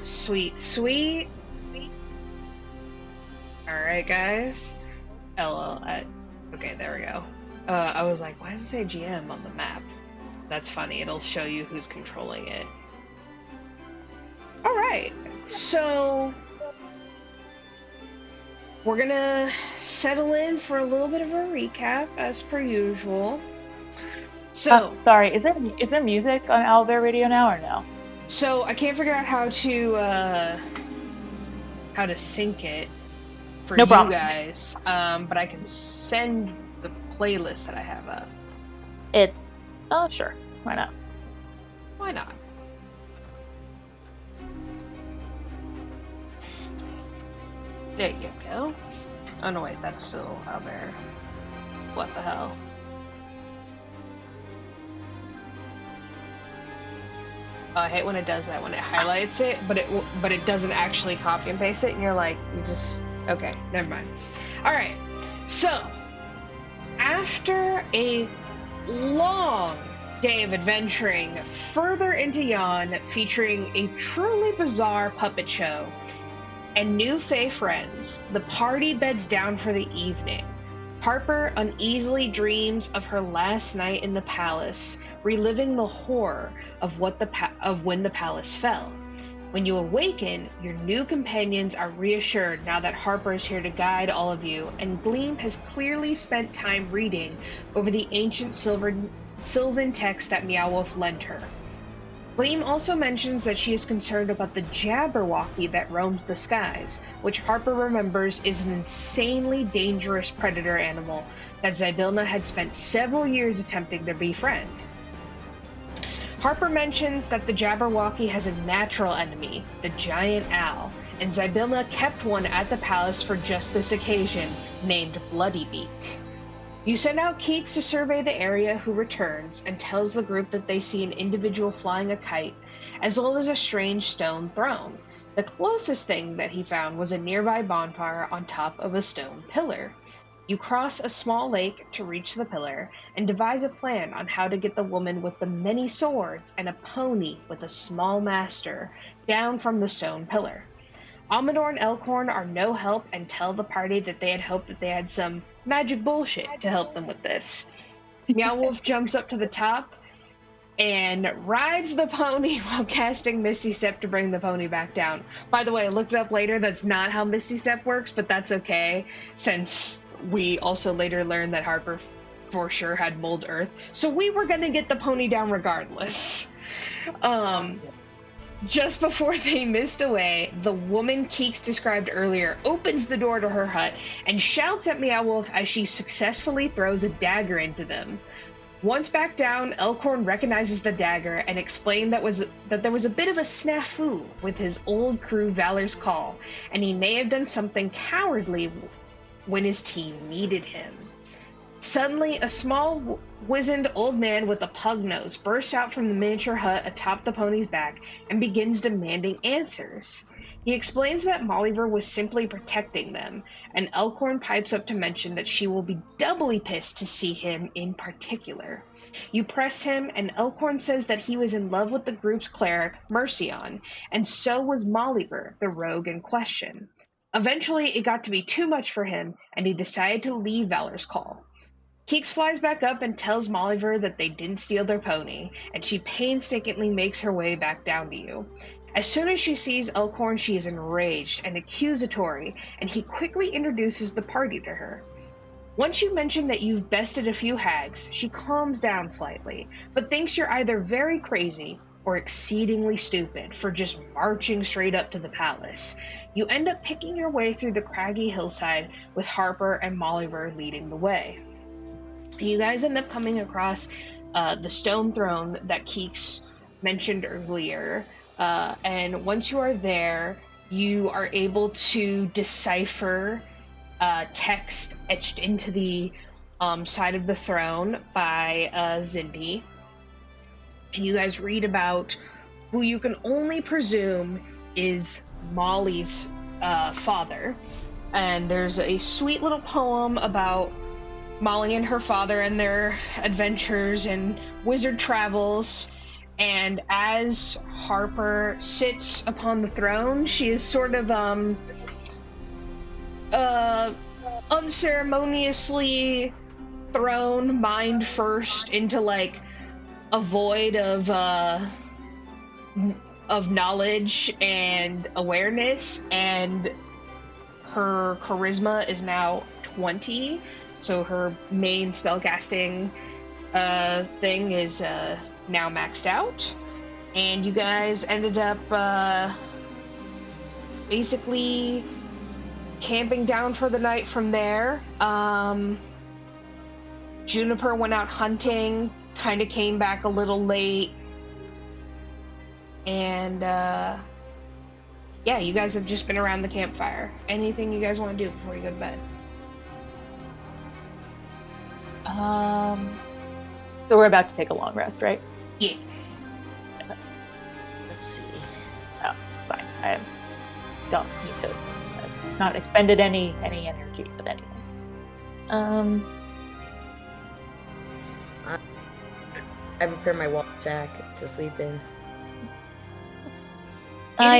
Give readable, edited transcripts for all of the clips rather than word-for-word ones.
Sweet, sweet. Alright, guys. LL. Okay, there we go. I was like, why does it say GM on the map? That's funny. It'll show you who's controlling it. Alright. So, we're gonna settle in for a little bit of a recap, as per usual. So, sorry, is there music on Owlbear Radio now or no? So I can't figure out how to sync it for No you problem. guys, but I can send the playlist that I have up. It's sure, why not? Why not? There you go. Oh no, wait, that's still out there. What the hell? I hate when it does that, when it highlights it, but it doesn't actually copy and paste it, and you're like, okay, never mind. Alright, so, after a long day of adventuring further into Yon, featuring a truly bizarre puppet show, and new Fey friends, the party beds down for the evening. Harper uneasily dreams of her last night in the palace, reliving the horror of when the palace fell. When you awaken, your new companions are reassured now that Harper is here to guide all of you, and Gleam has clearly spent time reading over the ancient Sylvan text that Meow Wolf lent her. Gleam also mentions that she is concerned about the Jabberwocky that roams the skies, which Harper remembers is an insanely dangerous predator animal that Zybilna had spent several years attempting to befriend. Harper mentions that the Jabberwocky has a natural enemy, the giant owl, and Zybilna kept one at the palace for just this occasion, named Bloodybeak. You send out Keeks to survey the area, who returns and tells the group that they see an individual flying a kite, as well as a strange stone throne. The closest thing that he found was a nearby bonfire on top of a stone pillar. You cross a small lake to reach the pillar, and devise a plan on how to get the woman with the many swords and a pony with a small master down from the stone pillar. Amador and Elkhorn are no help and tell the party that they had hoped that they had some magic bullshit to help them with this. Meow Wolf jumps up to the top and rides the pony while casting Misty Step to bring the pony back down. By the way, I looked it up later, that's not how Misty Step works, but that's okay, since we also later learned that Harper for sure had mold earth. So we were gonna get the pony down regardless. Just before they missed away, the woman Keeks described earlier opens the door to her hut and shouts at Meow Wolf as she successfully throws a dagger into them. Once back down, Elkhorn recognizes the dagger and explained that there was a bit of a snafu with his old crew Valor's Call, and he may have done something cowardly when his team needed him. Suddenly, a small, wizened old man with a pug nose bursts out from the miniature hut atop the pony's back and begins demanding answers. He explains that Mollyver was simply protecting them, and Elkhorn pipes up to mention that she will be doubly pissed to see him in particular. You press him, and Elkhorn says that he was in love with the group's cleric, Mercion, and so was Mollyver, the rogue in question. Eventually, it got to be too much for him, and he decided to leave Valor's Call. Keeks flies back up and tells Mollyver that they didn't steal their pony, and she painstakingly makes her way back down to you. As soon as she sees Elkhorn, she is enraged and accusatory, and he quickly introduces the party to her. Once you mention that you've bested a few hags, she calms down slightly, but thinks you're either very crazy or exceedingly stupid for just marching straight up to the palace. You end up picking your way through the craggy hillside with Harper and Mollyver leading the way. You guys end up coming across the stone throne that Keeks mentioned earlier, and once you are there, you are able to decipher text etched into the side of the throne by Zindi. And you guys read about who you can only presume is Molly's father. And there's a sweet little poem about Molly and her father and their adventures and wizard travels. And as Harper sits upon the throne, she is sort of unceremoniously thrown mind first into like a void of knowledge and awareness, and her charisma is now 20, so her main spellcasting thing is now maxed out, and you guys ended up basically camping down for the night from there. Juniper went out hunting, kind of came back a little late, and yeah, you guys have just been around the campfire. Anything you guys want to do before you go to bed? So we're about to take a long rest, right? Yeah. Let's see. Oh, fine. I don't need to. I've not expended any energy with anything. I prepare my wall sack to sleep in. Oh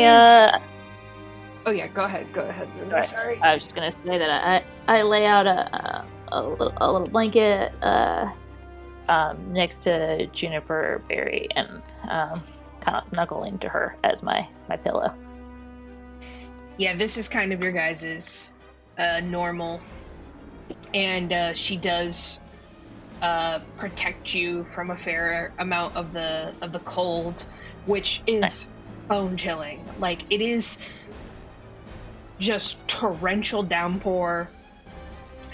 yeah, go ahead, Zindi. Right. Sorry. I was just gonna say that I lay out a little blanket next to Juniper Berry and kind of snuggle into her as my pillow. Yeah, this is kind of your guys' normal, and she does protect you from a fair amount of the cold, which is bone chilling. Like, it is just torrential downpour.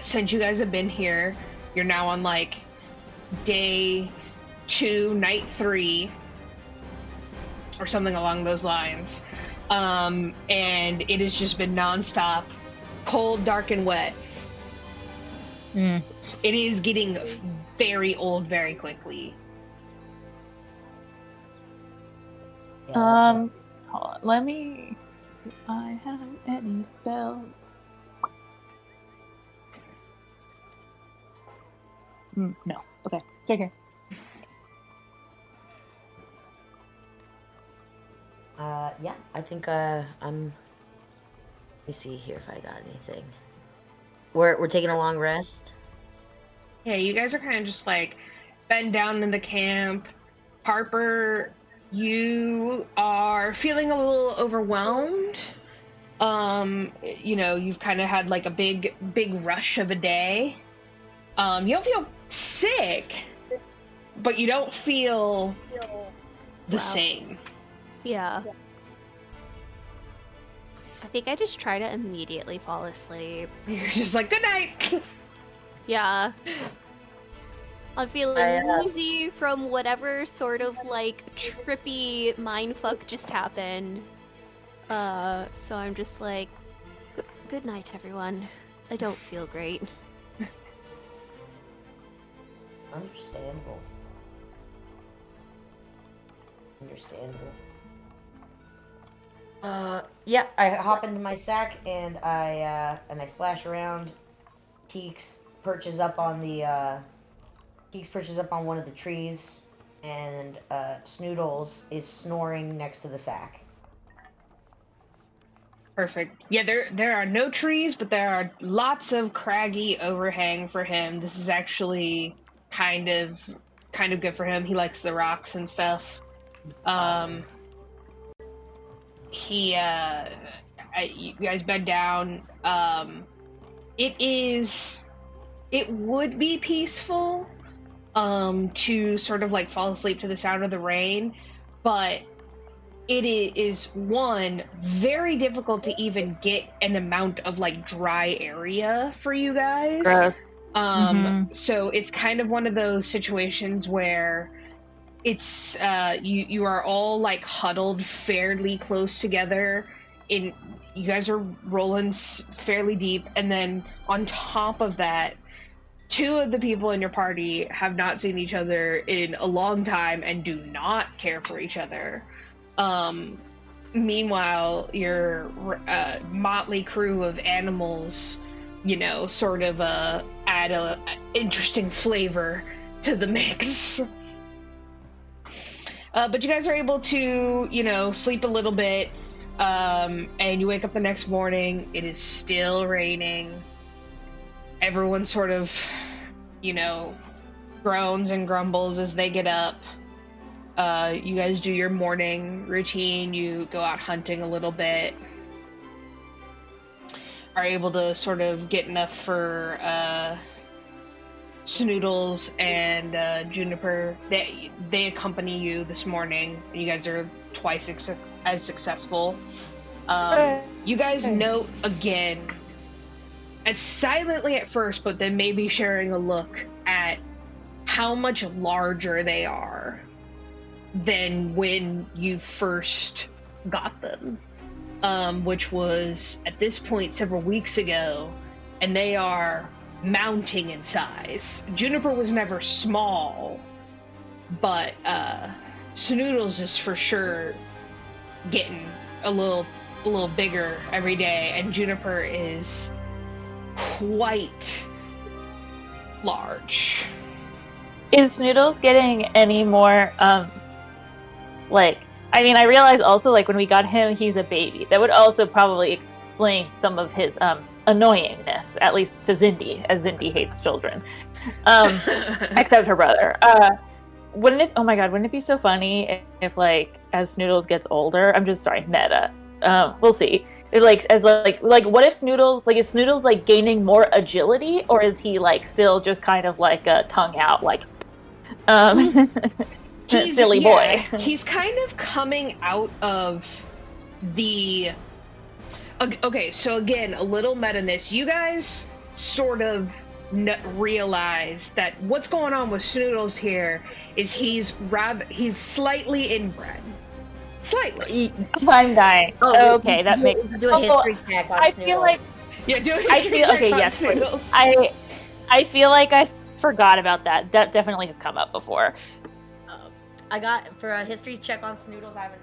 Since you guys have been here, you're now on like day 2, night 3, or something along those lines. And it has just been nonstop cold, dark, and wet. It is getting very old very quickly. Yeah, Hold on, let me. Do I have any spells? No. Okay. Take care. yeah, I think I'm. Let me see here if I got anything. We're taking a long rest. Yeah, you guys are kind of just like bend down in the camp. Harper, you are feeling a little overwhelmed. You know, you've kind of had like a big rush of a day. You don't feel sick, but you don't feel the same. Yeah. I think I just try to immediately fall asleep. You're just like, good night. Yeah. I'm feeling woozy from whatever sort of like trippy mindfuck just happened. So I'm just like, good night, everyone. I don't feel great. Understandable. Yeah, I hop into my sack and I splash around. Keeks perches up on one of the trees, and Snoodles is snoring next to the sack. Perfect. Yeah, there are no trees, but there are lots of craggy overhang for him. This is actually kind of good for him. He likes the rocks and stuff. Awesome. You guys bed down. It would be peaceful to sort of like fall asleep to the sound of the rain, but it is one, very difficult to even get an amount of like dry area for you guys. So it's kind of one of those situations where it's you are all like huddled fairly close together. You guys are rolling fairly deep, and then on top of that, 2 of the people in your party have not seen each other in a long time and do not care for each other. Meanwhile, your motley crew of animals, you know, sort of add a interesting flavor to the mix. But you guys are able to, sleep a little bit, and you wake up the next morning. It is still raining. Everyone sort of, groans and grumbles as they get up. You guys do your morning routine. You go out hunting a little bit. Are able to sort of get enough for Snoodles and Juniper. They accompany you this morning. You guys are twice as successful. You guys note again, and silently at first, but then maybe sharing a look at how much larger they are than when you first got them. Which was at this point several weeks ago, and they are mounting in size. Juniper was never small, but Snoodles is for sure getting a little bigger every day, and Juniper is quite large. Is Snoodles getting any more I realize also, when we got him, he's a baby. That would also probably explain some of his annoyingness, at least to Zindi, as Zindi hates children. Except her brother. Wouldn't it be so funny if as Snoodles gets older, I'm just sorry, meta. We'll see. What if Snoodles, is Snoodles, gaining more agility, or is he, still just kind of a tongue out, silly boy. He's kind of coming out of the... Okay, so again, a little meta-ness. You guys sort of realize that what's going on with Snoodles here is he's slightly inbred. Slightly. I'm dying. Oh, okay, that makes... Do a history check on Snoodles. Feel like... Yeah, do a history check on Snoodles. I feel like I forgot about that. That definitely has come up before. I got, for a history check on Snoodles, I have a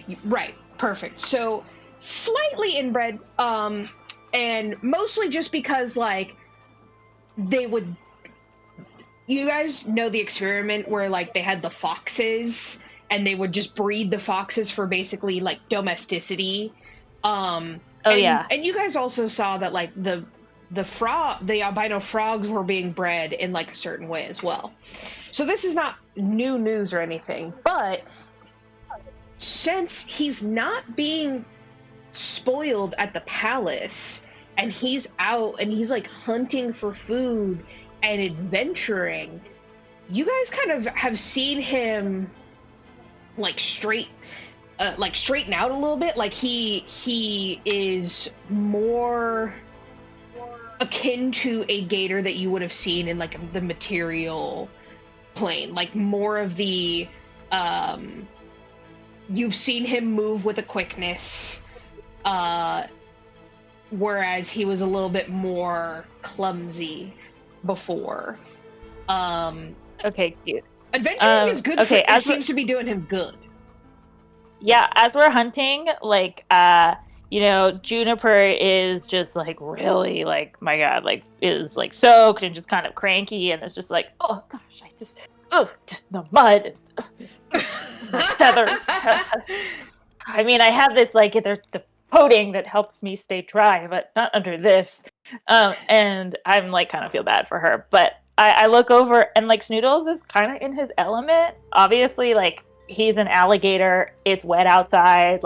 19. Right, perfect. So, slightly inbred, and mostly just because, they would... You guys know the experiment where, they had the foxes, and they would just breed the foxes for basically, domesticity. And you guys also saw that, the albino frogs were being bred in, a certain way as well. So this is not new news or anything, but since he's not being spoiled at the palace, and he's out and he's hunting for food and adventuring, you guys kind of have seen him straighten out a little bit. He is more akin to a gator that you would have seen in the material plane, more of the you've seen him move with a quickness, whereas he was a little bit more clumsy before. Okay, cute. Adventuring is good. Okay, it seems to be doing him good. Yeah, as we're hunting, Juniper is just really my god, is soaked and just kind of cranky, and it's just oh gosh, the mud, feathers. I have this there's the coating that helps me stay dry, but not under this. And I'm kind of feel bad for her, but I look over and Snoodles is kind of in his element. Obviously, he's an alligator. It's wet outside.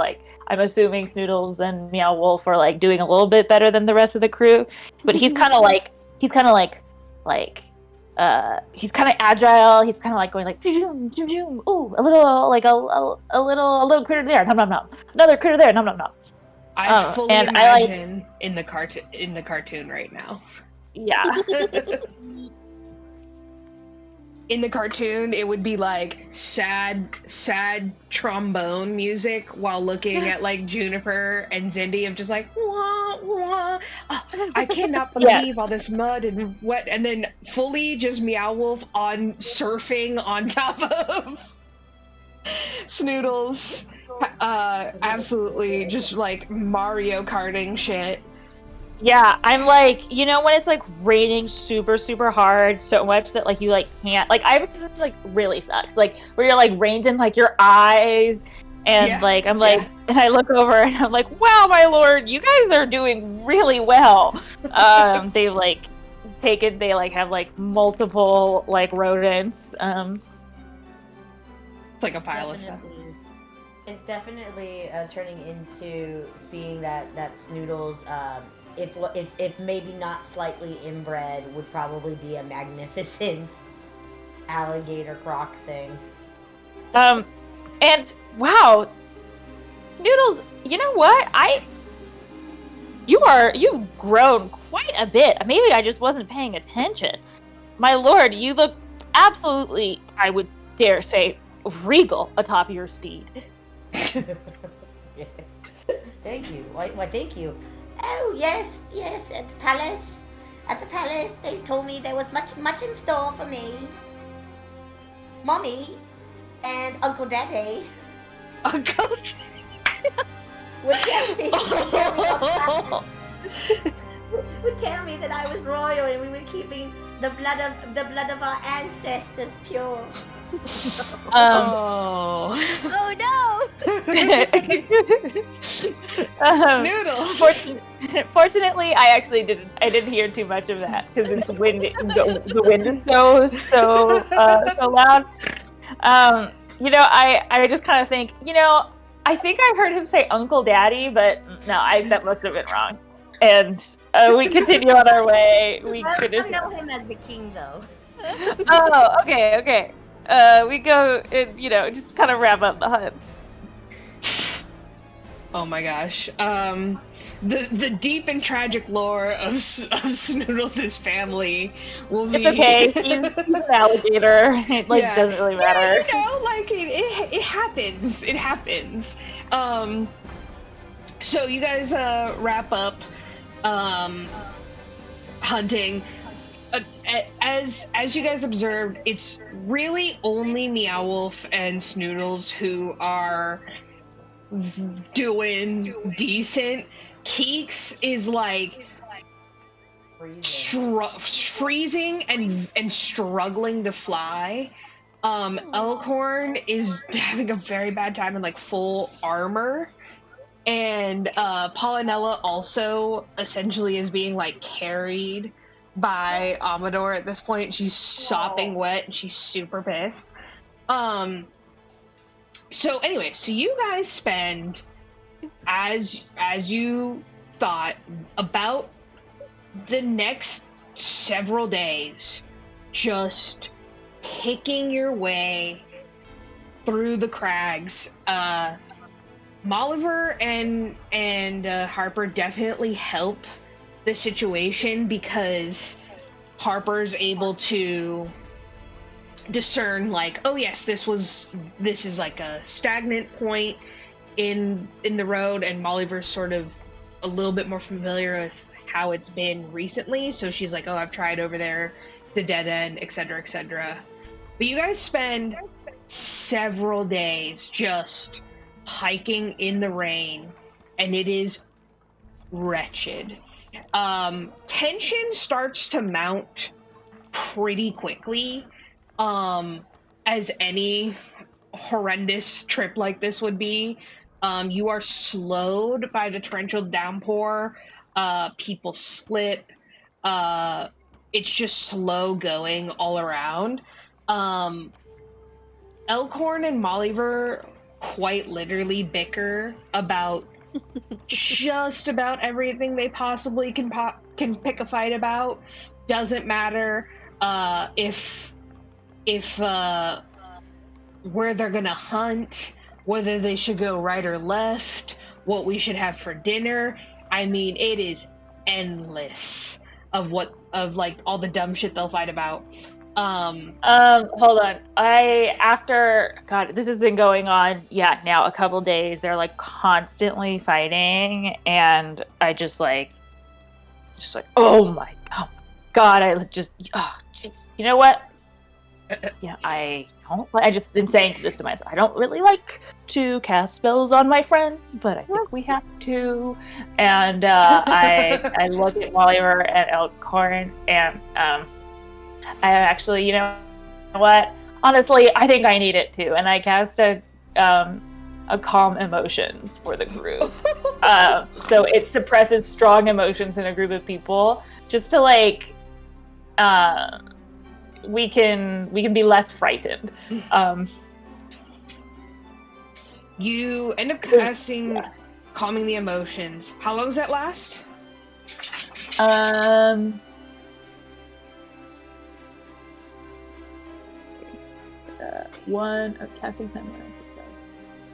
I'm assuming Snoodles and Meow Wolf are doing a little bit better than the rest of the crew, but he's kind of he's kind of agile. He's kind of going zoom, zoom, zoom. Ooh, a little a little critter there. Nom nom nom. Another critter there. Nom nom nom. I fully imagine in the cartoon right now. Yeah. In the cartoon, it would be sad trombone music while looking at Juniper and Zindi of just wah, wah. Oh, I cannot believe all this mud and wet, and then fully just Meow Wolf on surfing on top of Snoodles. Absolutely just Mario Karting shit. Yeah, I'm like, you know, when it's like raining super, super hard, so much that like you like can't, like I have something like really sucks, like where you're like rained in like your eyes, and like I'm like, and I look over and I'm like, wow, my lord, you guys are doing really well. They've like they like have like multiple like rodents. It's like a pile of stuff. It's definitely turning into seeing that Snoodles, if maybe not slightly inbred, would probably be a magnificent alligator croc thing. And wow, Noodles, you know what? You've grown quite a bit. Maybe I just wasn't paying attention. My lord, you look absolutely, I would dare say, regal atop your steed. Thank you. Why, thank you. Oh, yes, at the palace. At the palace, they told me there was much in store for me. Mommy and Uncle Daddy. Uncle would tell me that I was royal and we were keeping the blood of our ancestors pure. Oh no! Snoodles. Fortunately, I actually didn't hear too much of that because the wind is so loud. You know, I just kind of think, you know, I think I heard him say Uncle Daddy, but no, that must have been wrong. And we continue on our way. We still know him as the king, though. Oh, okay. We go and, you know, just kind of wrap up the hunt. Oh my gosh. The deep and tragic lore of Snoodles' family will be. It's okay. He's an alligator. It doesn't really matter. Yeah, you know, like it happens. It happens. So you guys wrap up hunting. As you guys observed, it's really only Meow Wolf and Snoodles who are doing decent. Keeks is like freezing and struggling to fly. Elkhorn is having a very bad time in like full armor, and Pollinella also essentially is being like carried by Amador at this point. She's sopping wet and she's super pissed. So anyway, so you guys spend, as you thought, about the next several days just picking your way through the crags. Molliver and Harper definitely help the situation because Harper's able to discern like, oh yes, this is like a stagnant point in the road, and Molliver's sort of a little bit more familiar with how it's been recently, so she's like, oh, I've tried over there, the dead end, etc. But you guys spend several days just hiking in the rain, and it is wretched. Tension starts to mount pretty quickly, as any horrendous trip like this would be. You are slowed by the torrential downpour. People slip. It's just slow going all around. Elkhorn and Molliver quite literally bicker about just about everything they possibly can pick a fight about. Doesn't matter if where they're gonna hunt, whether they should go right or left, what we should have for dinner. I mean, it is endless of like all the dumb shit they'll fight about. Hold on. God, this has been going on, now a couple days. They're like constantly fighting, and I just like, oh my god, I just, oh jeez. You know what? Yeah, I don't. I just am saying this to myself. I don't really like to cast spells on my friends, but I think we have to. And I look at Mollyver and Elkhorn, and I actually, you know what? Honestly, I think I need it too. And I cast a calm emotions for the group. So it suppresses strong emotions in a group of people, just to like. We can be less frightened. You end up casting calming the emotions. How long does that last? Casting 10 minutes.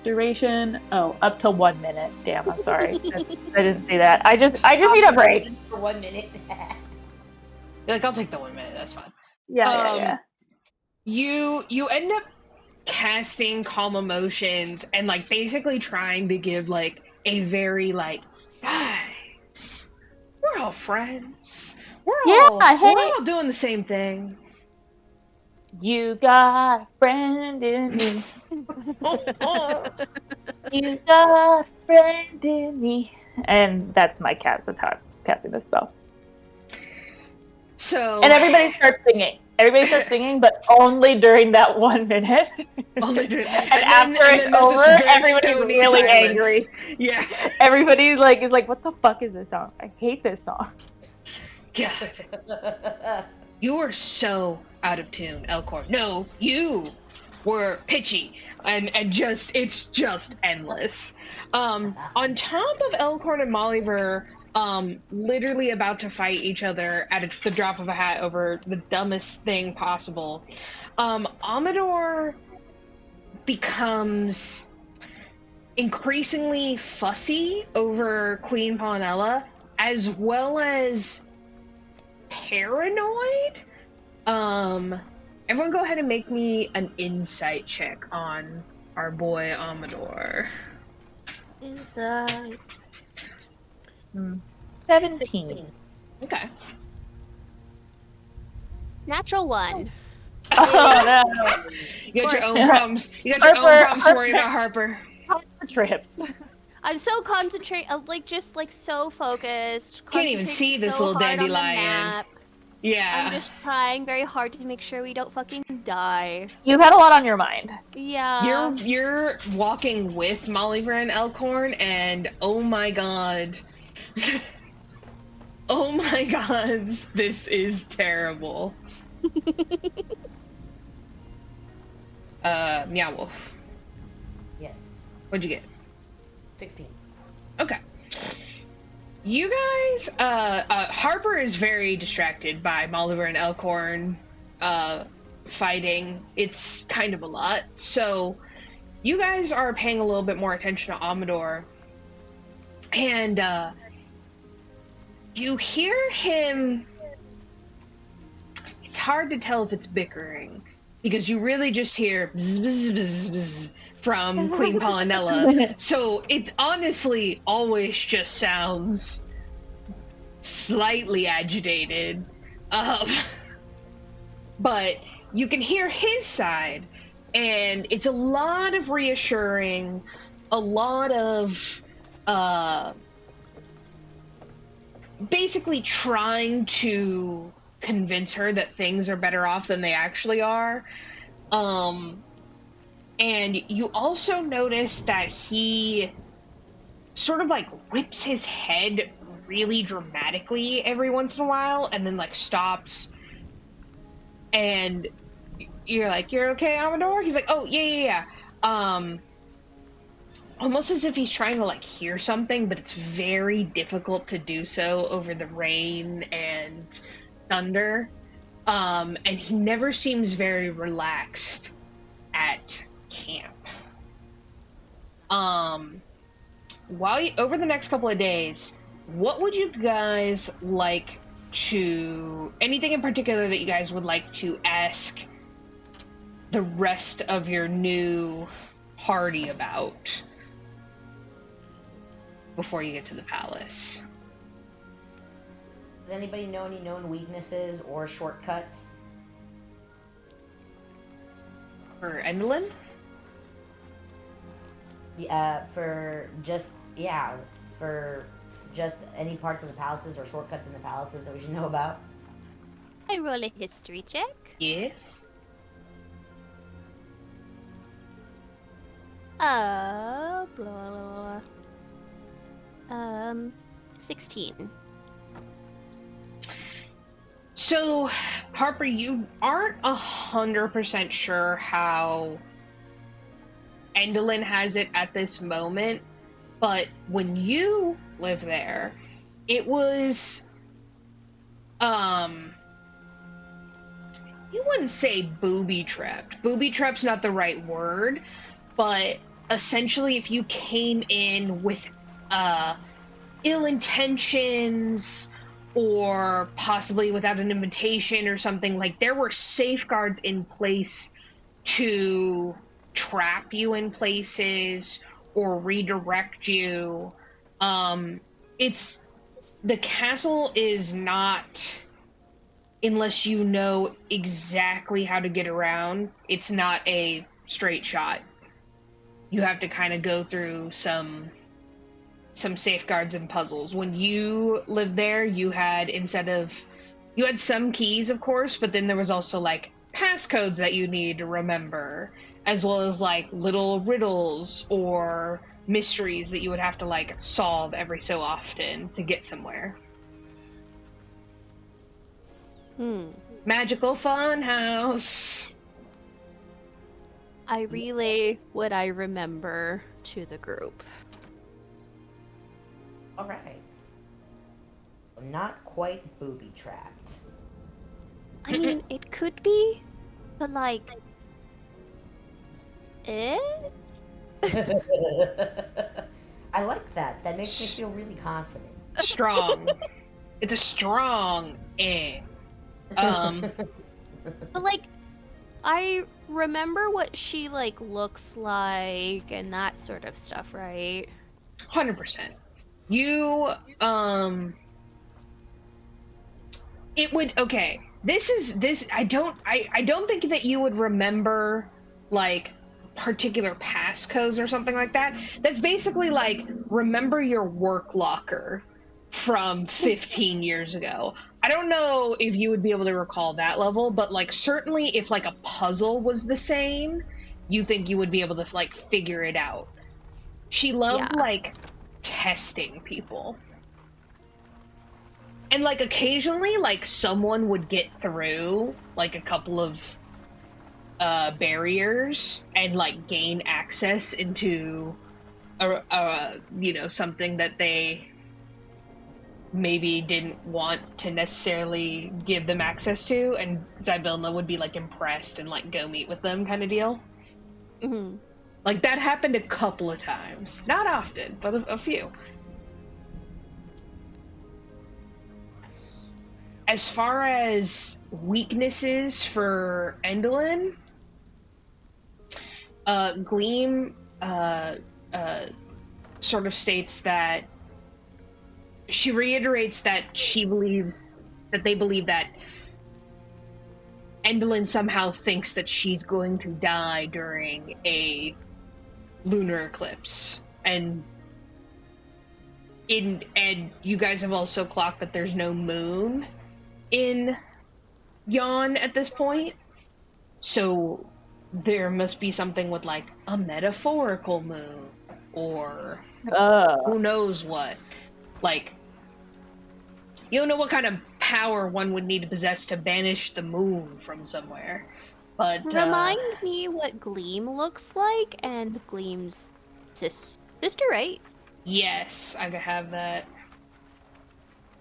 Duration, up to 1 minute. Damn, I'm sorry. I didn't see that. I just need a break. For 1 minute. You're like, I'll take the 1 minute, that's fine. Yeah. You end up casting calm emotions and like basically trying to give like a very like, guys, we're all friends. We're all doing the same thing. You got a friend in me. You got a friend in me. And that's my cat. That's how I'm casting this spell. So and everybody starts singing. But only during that 1 minute. Only during, and after it's over, everybody's really angry. Yeah. Everybody like is like, what the fuck is this song? I hate this song. God. You were so out of tune, Elkhorn. No, you were pitchy. And just it's just endless. On top of Elkhorn and Mollyver literally about to fight each other at the drop of a hat over the dumbest thing possible, Amador becomes increasingly fussy over Queen Pawnella, as well as paranoid. Everyone go ahead and make me an insight check on our boy Amador. Inside. 17. Okay. Natural 1. Oh no. You got your own problems. You got your own problems to worry about, Harper. Trip. I'm so concentrated, so focused. Can't even see this little dandelion. Yeah. I'm just trying very hard to make sure we don't fucking die. You had a lot on your mind. Yeah. You're walking with Mollyver and Elkhorn, and oh my god. Oh my god, this is terrible. Meow Wolf. Yes. What'd you get? 16. Okay. You guys, Harper is very distracted by Mollyver and Elkhorn fighting. It's kind of a lot. So, you guys are paying a little bit more attention to Amador. And, you hear him... It's hard to tell if it's bickering, because you really just hear bzz, bzz, bzz, bzz from Queen Pawnella. So it honestly always just sounds slightly agitated. But you can hear his side, and it's a lot of reassuring, a lot of basically trying to convince her that things are better off than they actually are. And you also notice that he sort of like whips his head really dramatically every once in a while and then like stops. And you're like, "You're okay, Amador?" He's like, "Oh, yeah. Almost as if he's trying to like hear something, but it's very difficult to do so over the rain and thunder. And he never seems very relaxed at camp. Over the next couple of days, what would you guys like to... Anything in particular that you guys would like to ask the rest of your new party about before you get to the palace? Does anybody know any known weaknesses or shortcuts? For Endlin? For just any parts of the palaces or shortcuts in the palaces that we should know about. I roll a history check. Yes. Blah, blah, blah. 16. So, Harper, you aren't 100% sure how Endlin has it at this moment, but when you lived there, it was, you wouldn't say booby-trapped. Booby-trapped's not the right word, but essentially if you came in with, ill intentions, or possibly without an invitation or something, like there were safeguards in place to trap you in places or redirect you. It's the castle is not, unless you know exactly how to get around, it's not a straight shot. You have to kind of go through some safeguards and puzzles. When you lived there, you had some keys, of course, but then there was also like passcodes that you need to remember, as well as like little riddles or mysteries that you would have to like solve every so often to get somewhere. Magical fun house. I relay what I remember to the group. All right. Not quite booby-trapped. I mean, it could be, but like, I like that. That makes me feel really confident. Strong. It's a strong But like, I remember what she like looks like and that sort of stuff, right? 100%. You, it would, okay, I don't think that you would remember, like, particular passcodes or something like that. That's basically like, remember your work locker from 15 years ago. I don't know if you would be able to recall that level, but, like, certainly if, like, a puzzle was the same, you think you would be able to, like, figure it out. She loved, like, testing people. And like occasionally like someone would get through like a couple of barriers and like gain access into something that they maybe didn't want to necessarily give them access to, and Zybilna would be like impressed and like go meet with them kind of deal. Mm-hmm. Like, that happened a couple of times. Not often, but a few. As far as weaknesses for Endlin, Gleam sort of states that she reiterates that they believe that Endlin somehow thinks that she's going to die during a lunar eclipse, and you guys have also clocked that there's no moon in Yon at this point, so there must be something with like a metaphorical moon or who knows what. Like, you don't know what kind of power one would need to possess to banish the moon from somewhere. But remind me what Gleam looks like and Gleam's sister, right? Yes, I could have that.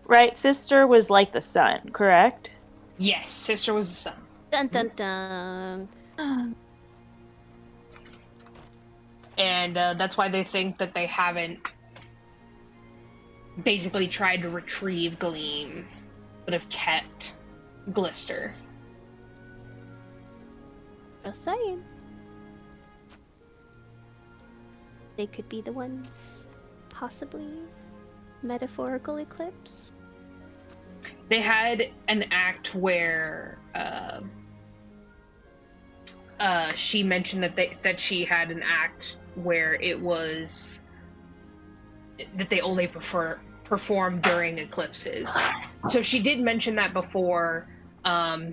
Right, sister was like the sun, correct? Yes, sister was the sun. Dun dun dun. And that's why they think that they haven't basically tried to retrieve Gleam, but have kept Glister. Just saying. They could be the ones, possibly, metaphorical eclipse. They had an act where she mentioned that she had an act where it was that they only perform during eclipses. So she did mention that before.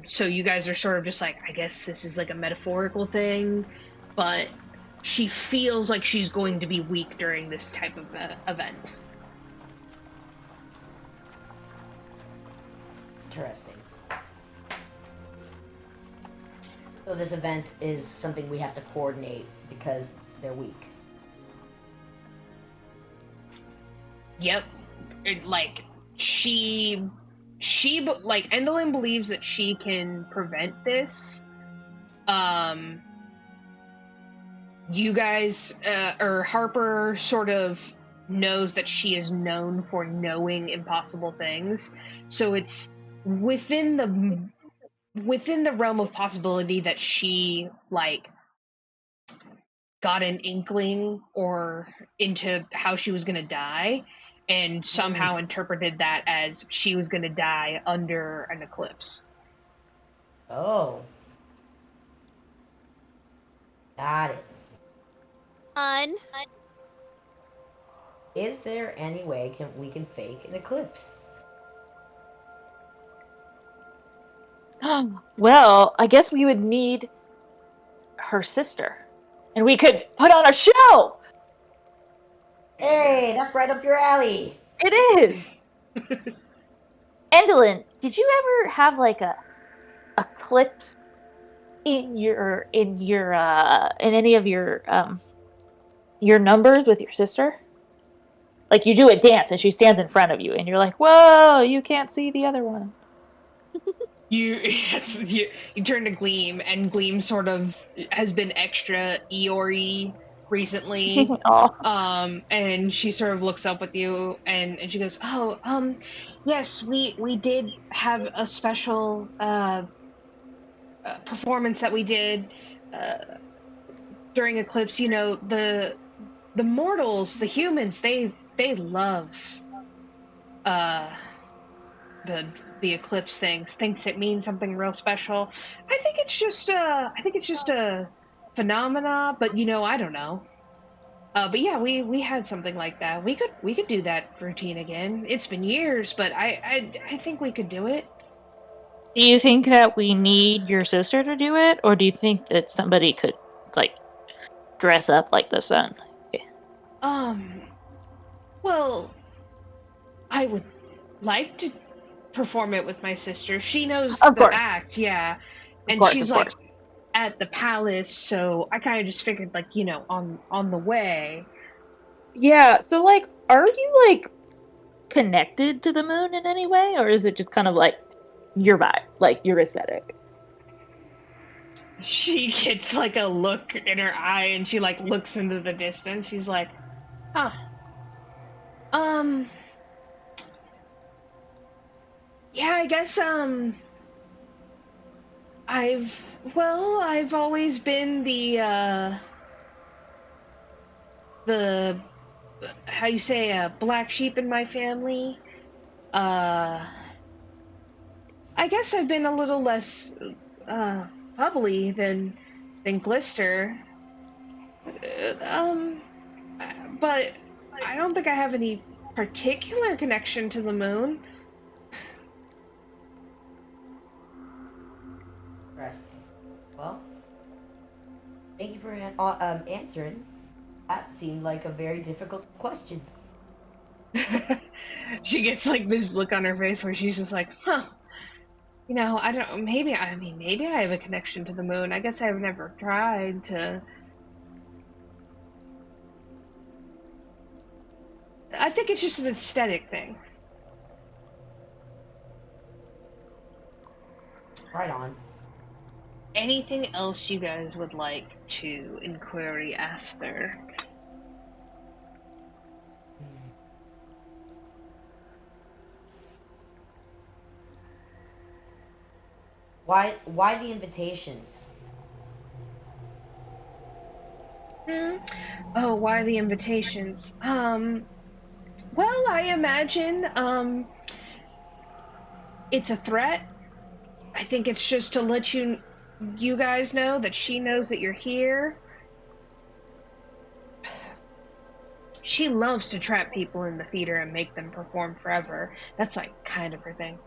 So you guys are sort of just like, I guess this is like a metaphorical thing, but she feels like she's going to be weak during this type of event. Interesting. So this event is something we have to coordinate because they're weak. Yep. Like, like, Endolin believes that she can prevent this. You guys, or Harper sort of knows that she is known for knowing impossible things. So it's within the realm of possibility that she, like, got an inkling or into how she was going to die and somehow interpreted that as she was going to die under an eclipse. Oh. Got it. Is there any way we can fake an eclipse? Well, I guess we would need her sister. And we could put on a show! Hey, that's right up your alley! It is! Endolin, did you ever have like a eclipse in any of your numbers with your sister? Like you do a dance and she stands in front of you and you're like, whoa, you can't see the other one. You turn to Gleam, and Gleam sort of has been extra Eeyore recently. And she sort of looks up with you and she goes, yes, we did have a special performance that we did during Eclipse. You know, the mortals, the humans, they love the eclipse thinks it means something real special. I think it's just a phenomena, but I don't know. But yeah, we had something like that. We could do that routine again. It's been years, but I think we could do it. Do you think that we need your sister to do it, or do you think that somebody could like dress up like the sun? Well, I would like to perform it with my sister. She knows the act, yeah. And she's like at the palace, so I kind of just figured, like, on the way. Yeah, so like, are you like connected to the moon in any way, or is it just kind of like your vibe, like your aesthetic? She gets like a look in her eye and she like looks into the distance. She's like, huh. Yeah, I guess, I've always been the, how you say, black sheep in my family. I guess I've been a little less, bubbly than Glister. But I don't think I have any particular connection to the moon. Interesting. Well, thank you for answering. That seemed like a very difficult question. She gets like this look on her face where she's just like, huh. I don't. Maybe I have a connection to the moon. I guess I've never tried to. I think it's just an aesthetic thing. Right on. Anything else you guys would like to inquiry after? Why the invitations? Oh, why the invitations? Well, I imagine, it's a threat. I think it's just to let you you guys know that she knows that you're here. She loves to trap people in the theater and make them perform forever. That's like kind of her thing.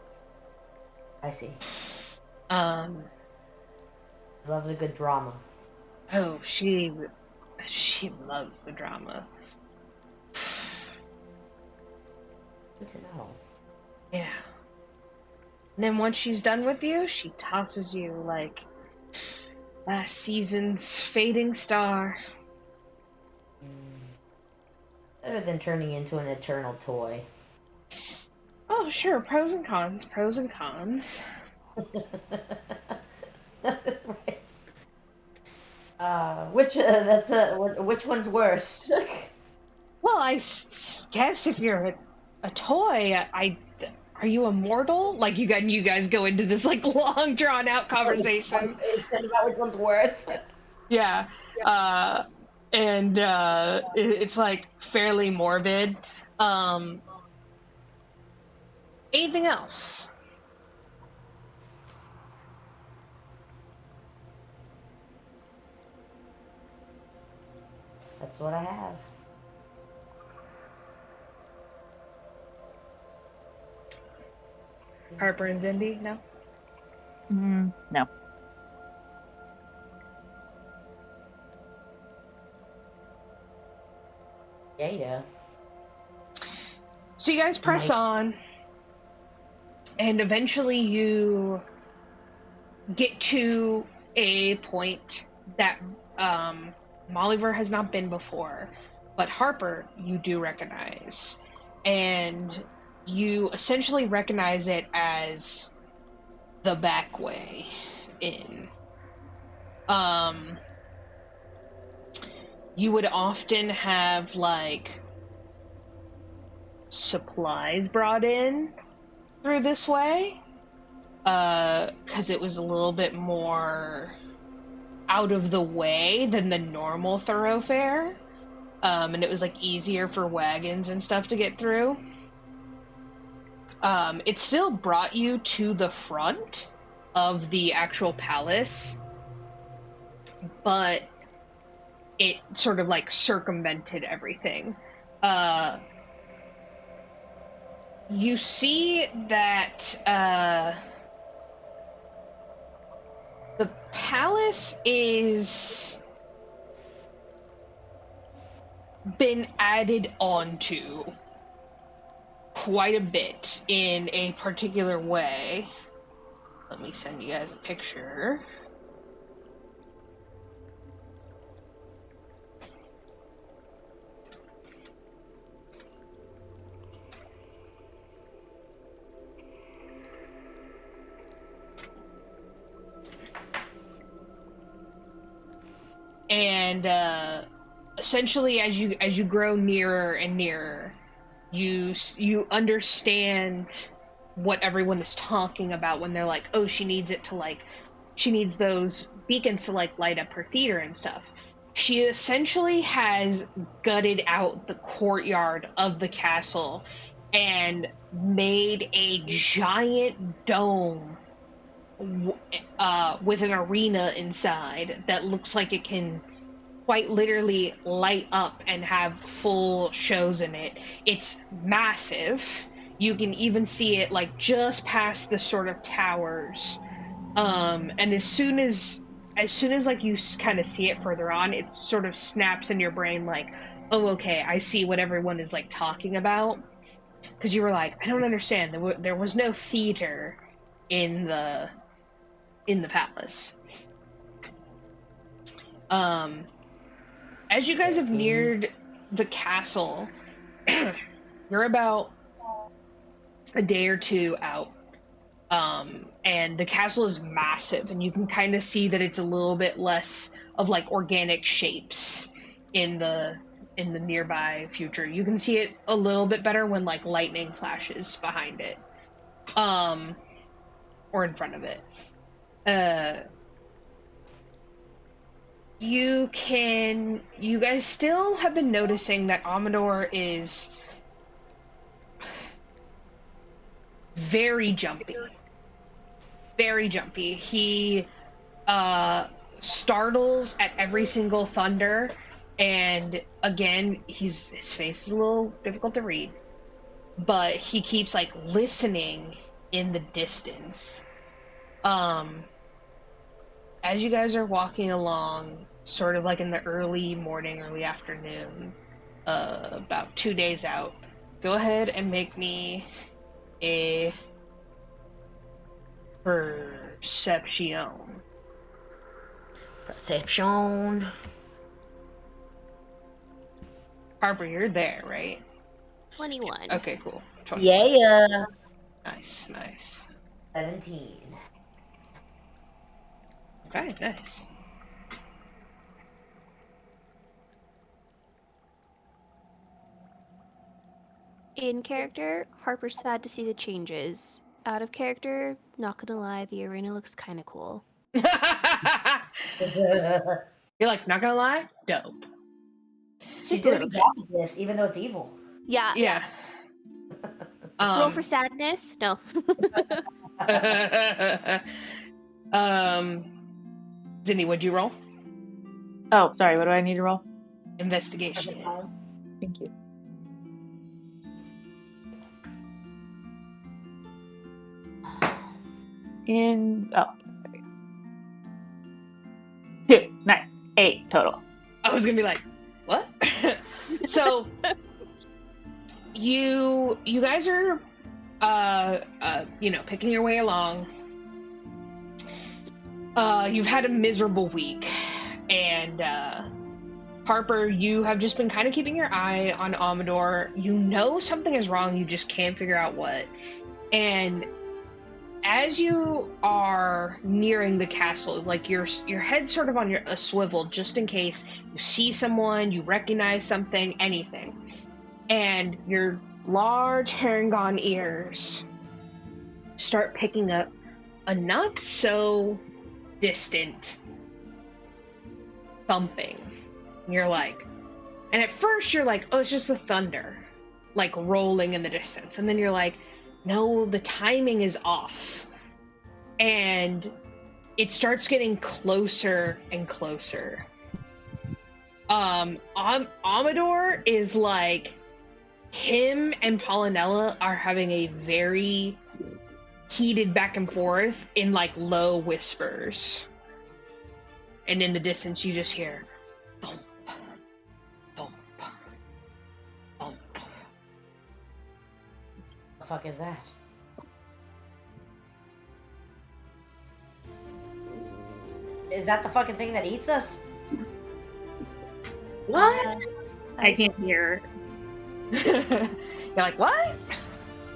I see. Um, Loves a good drama. oh, she loves the drama. Good to know. Yeah. And then once she's done with you, she tosses you like last season's fading star. Better than turning into an eternal toy. Oh, sure. Pros and cons. Pros and cons. Which one's worse? Well, guess if you're a toy, are you immortal? Like you guys go into this like long drawn out conversation About which one's worse. Yeah. And it's like fairly morbid. Anything else? That's what I have. Harper and Zindi? No? No. Yeah. So you guys press on, and eventually you get to a point that Molliver has not been before, but Harper you do recognize. And you essentially recognize it as the back way in. You would often have like supplies brought in through this way, because it was a little bit more out of the way than the normal thoroughfare, and it was like easier for wagons and stuff to get through. It still brought you to the front of the actual palace, but it sort of like circumvented everything. You see that the palace is been added onto quite a bit in a particular way. Let me send you guys a picture. And essentially, as you grow nearer and nearer, you understand what everyone is talking about when they're like, oh, she needs those beacons to like light up her theater and stuff. She essentially has gutted out the courtyard of the castle and made a giant dome with an arena inside that looks like it can quite literally light up and have full shows in it. It's massive. You can even see it like just past the sort of towers. And as soon as like you kind of see it further on, it sort of snaps in your brain like, oh, okay, I see what everyone is like talking about. Because you were like, I don't understand. There was no theater in the palace. As you guys have neared the castle, you're about a day or two out. And the castle is massive, and you can kind of see that it's a little bit less of like organic shapes in the nearby future. You can see it a little bit better when like lightning flashes behind it, or in front of it. You guys still have been noticing that Amador is very jumpy. Very jumpy. He startles at every single thunder, and again, his face is a little difficult to read, but he keeps like listening in the distance. As you guys are walking along, sort of like in the early morning, early afternoon, about 2 days out, go ahead and make me a perception. Perception. Harper, you're there, right? 21. Okay, cool. 20. Yeah. Nice. 17. Okay, nice. In character, Harper's sad to see the changes. Out of character, not gonna lie, the arena looks kind of cool. You're like, not gonna lie? Dope. She's Just a gonna little be bit. bad at this, even though it's evil. Yeah. Yeah. Roll for sadness? No. Zindi, what'd you roll? Oh, sorry. What do I need to roll? Investigation. Thank you. Sorry. 2, 9, 8 total. I was gonna be like, what? So you guys are picking your way along. You've had a miserable week, and Harper, you have just been kind of keeping your eye on Amador. You know something is wrong, you just can't figure out what. And as you are nearing the castle, like your head's sort of on a swivel, just in case you see someone, you recognize something, anything. And your large herringon ears start picking up a not so distant thumping. And you're like, and at first you're like, oh, it's just the thunder, like rolling in the distance. And then you're like, no, the timing is off. And it starts getting closer and closer. Amador is like, him and Pollinella are having a very heated back and forth in like low whispers. And in the distance you just hear thump, thump, thump. The fuck is that? Is that the fucking thing that eats us? What? I can't hear. You're like, what?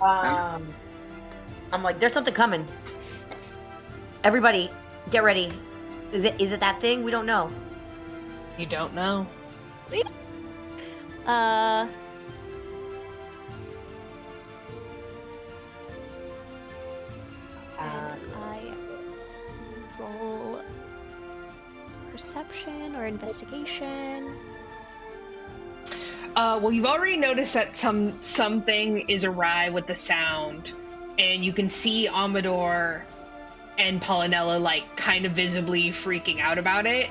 I'm like, there's something coming. Everybody, get ready. Is it that thing? We don't know. You don't know. I roll perception or investigation. Well, you've already noticed that something is awry with the sound, and you can see Amador and Pollinella like kind of visibly freaking out about it.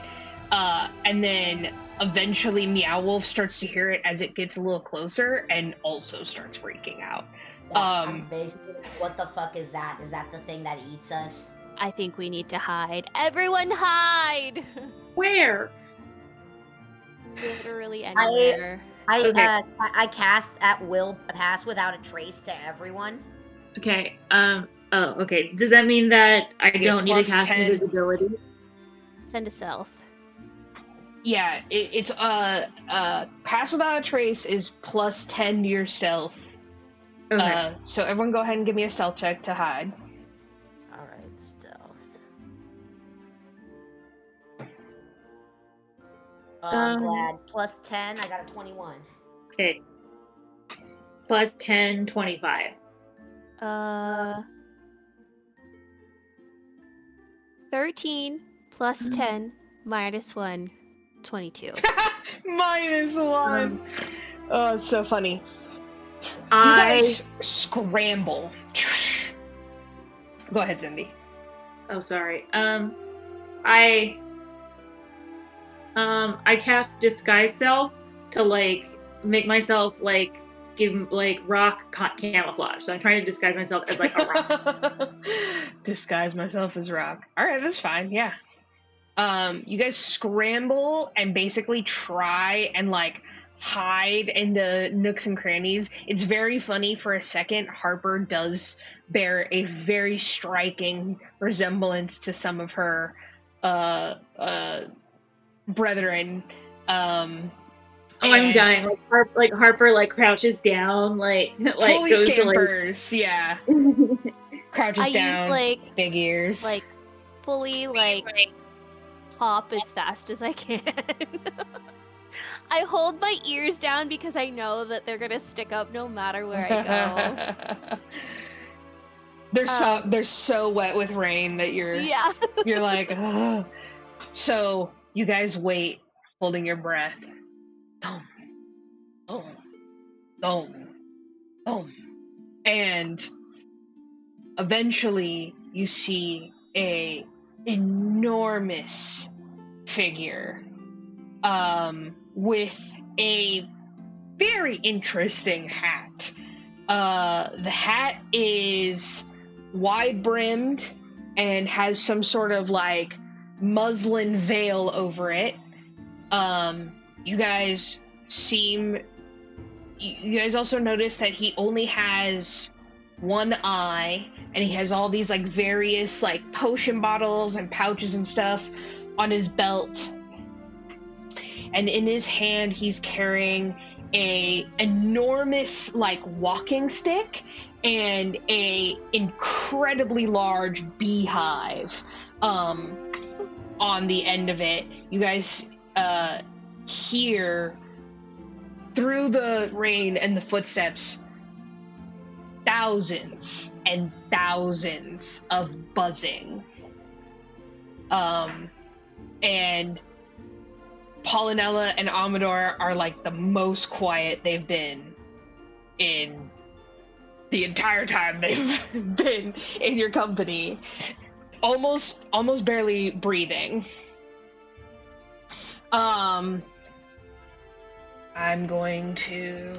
And then eventually Meow Wolf starts to hear it as it gets a little closer and also starts freaking out. I'm basically, what the fuck is that? Is that the thing that eats us? I think we need to hide. Everyone hide! Where? Literally anywhere. I cast at will pass without a trace to everyone. Okay. Okay. Does that mean that I don't need to cast 10. invisibility? Send a stealth. Yeah, it's pass without a trace is plus 10 to your stealth. Okay. So everyone go ahead and give me a stealth check to hide. Alright, stealth. I'm glad. Plus 10, I got a 21. Okay. Plus 10, 25. 13 plus 10 minus 1, 22. Minus 1. Oh, it's so funny. You I guys scramble. Go ahead, Zindi. Oh, sorry. I cast disguise self to like make myself like give like rock camouflage. So I'm trying to disguise myself as like a rock. Disguise myself as rock. All right, that's fine. Yeah. You guys scramble and basically try and like hide into nooks and crannies. It's very funny. For a second, Harper does bear a very striking resemblance to some of her brethren. I'm dying. Like Harper like crouches down, like fully goes scampers. Yeah, crouches I down. use like big ears. like fully like hop as fast as I can. I hold my ears down because I know that they're gonna stick up no matter where I go. They're so wet with rain that you're like, ugh. So you guys wait, holding your breath. Boom, boom, boom, boom, and eventually you see a enormous figure with a very interesting hat. The hat is wide brimmed and has some sort of like muslin veil over it. You guys also notice that he only has one eye, and he has all these like various like potion bottles and pouches and stuff on his belt, and in his hand he's carrying a enormous like walking stick and a incredibly large beehive on the end of it. You guys hear through the rain and the footsteps thousands and thousands of buzzing. And Polynella and Amador are like the most quiet they've been in the entire time they've been in your company. Almost barely breathing. I'm going to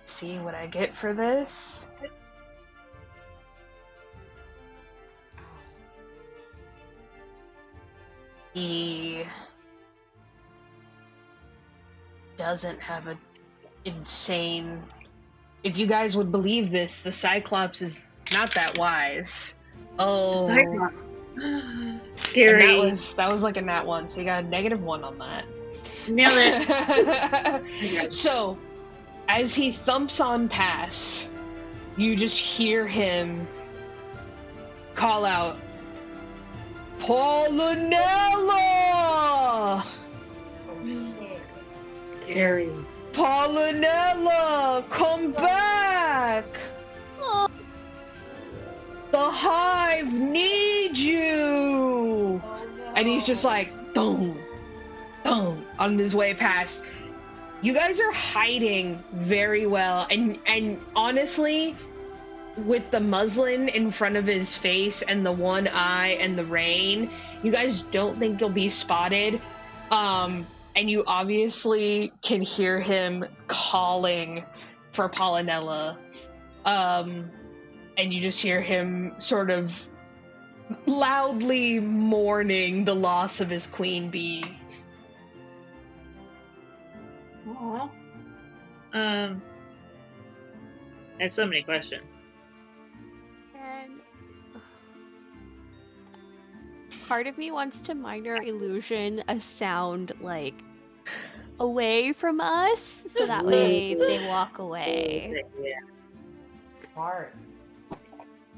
see what I get for this. He doesn't have an insane... If you guys would believe this, the Cyclops is not that wise. Oh. The Cyclops. Scary. And that was like a nat 1, so you got a -1 on that. Nailed it. So, as he thumps on past, you just hear him call out, Polynella! Scary. Polynella, come back! Oh. The hive needs you! And he's just like, boom, boom, on his way past. You guys are hiding very well, and honestly, with the muslin in front of his face and the one eye and the rain, you guys don't think you'll be spotted. And you obviously can hear him calling for Polynella. And you just hear him sort of loudly mourning the loss of his queen bee. Aww. I have so many questions. And part of me wants to minor illusion a sound like away from us, so that way they walk away. Yeah. Smart.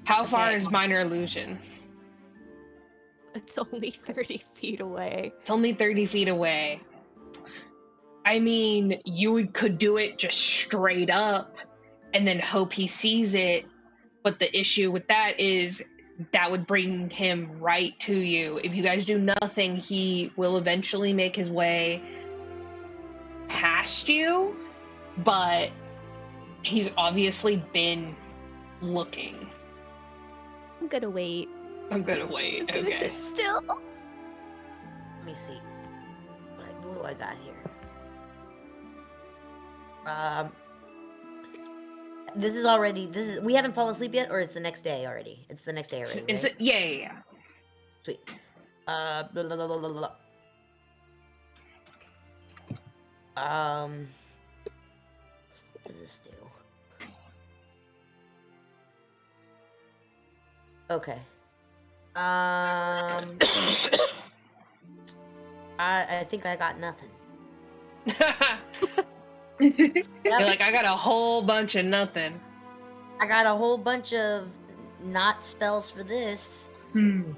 How far is minor illusion? It's only 30 feet away. It's only 30 feet away. I mean, you could do it just straight up and then hope he sees it, but the issue with that is that would bring him right to you. If you guys do nothing, he will eventually make his way past you, but he's obviously been looking. I'm gonna wait. I'm gonna wait. I'm gonna Okay. sit still. Let me see. What do I got here? This is we haven't fallen asleep yet, or it's the next day already? It's the next day already, Is right? it? Yeah. Sweet. Blah, blah, blah, blah, blah, blah. What does this do? Okay. I think I got nothing. You're like, I got a whole bunch of nothing. I got a whole bunch of not spells for this. Can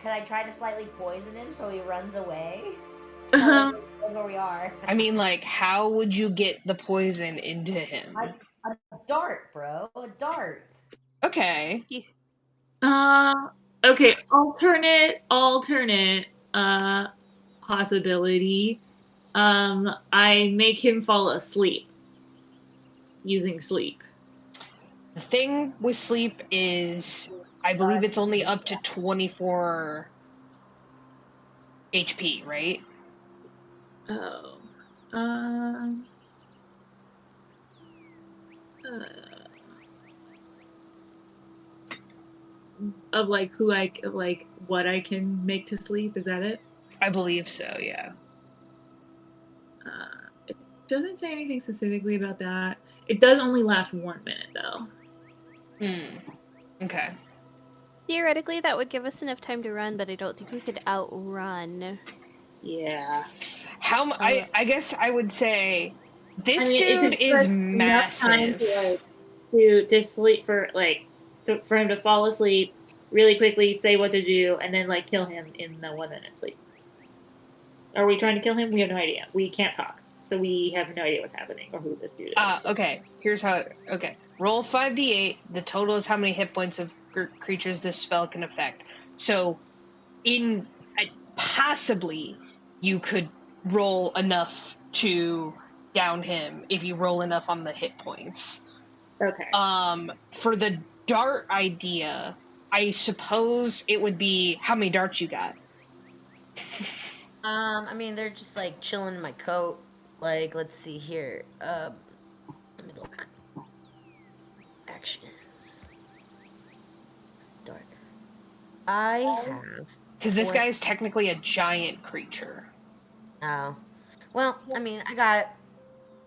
I try to slightly poison him so he runs away? That's where we are. I mean, like, how would you get the poison into him? A dart, bro. A dart. Okay. Okay, alternate possibility. I make him fall asleep using sleep. The thing with sleep is, I believe it's only up to 24 HP, right? Oh. Of like what I can make to sleep, is that it? I believe so, yeah. It doesn't say anything specifically about that. It does only last 1 minute though. Okay. Theoretically, that would give us enough time to run, but I don't think we could outrun. Yeah. I guess I would say this it dude could is take enough time massive. to sleep for him to fall asleep really quickly, say what to do, and then kill him in the 1 minute sleep. Are we trying to kill him? We have no idea. We can't talk, so we have no idea what's happening or who this dude is. Okay. Here's how. Okay. Roll 5d8. The total is how many hit points of creatures this spell can affect. So, possibly, you could roll enough to down him if you roll enough on the hit points. Okay. For the dart idea, I suppose it would be how many darts you got. I mean, they're just chilling in my coat. Let's see here. Let me look. Actions. Dart. I have. Because this guy is technically a giant creature. Oh. Well, I mean, I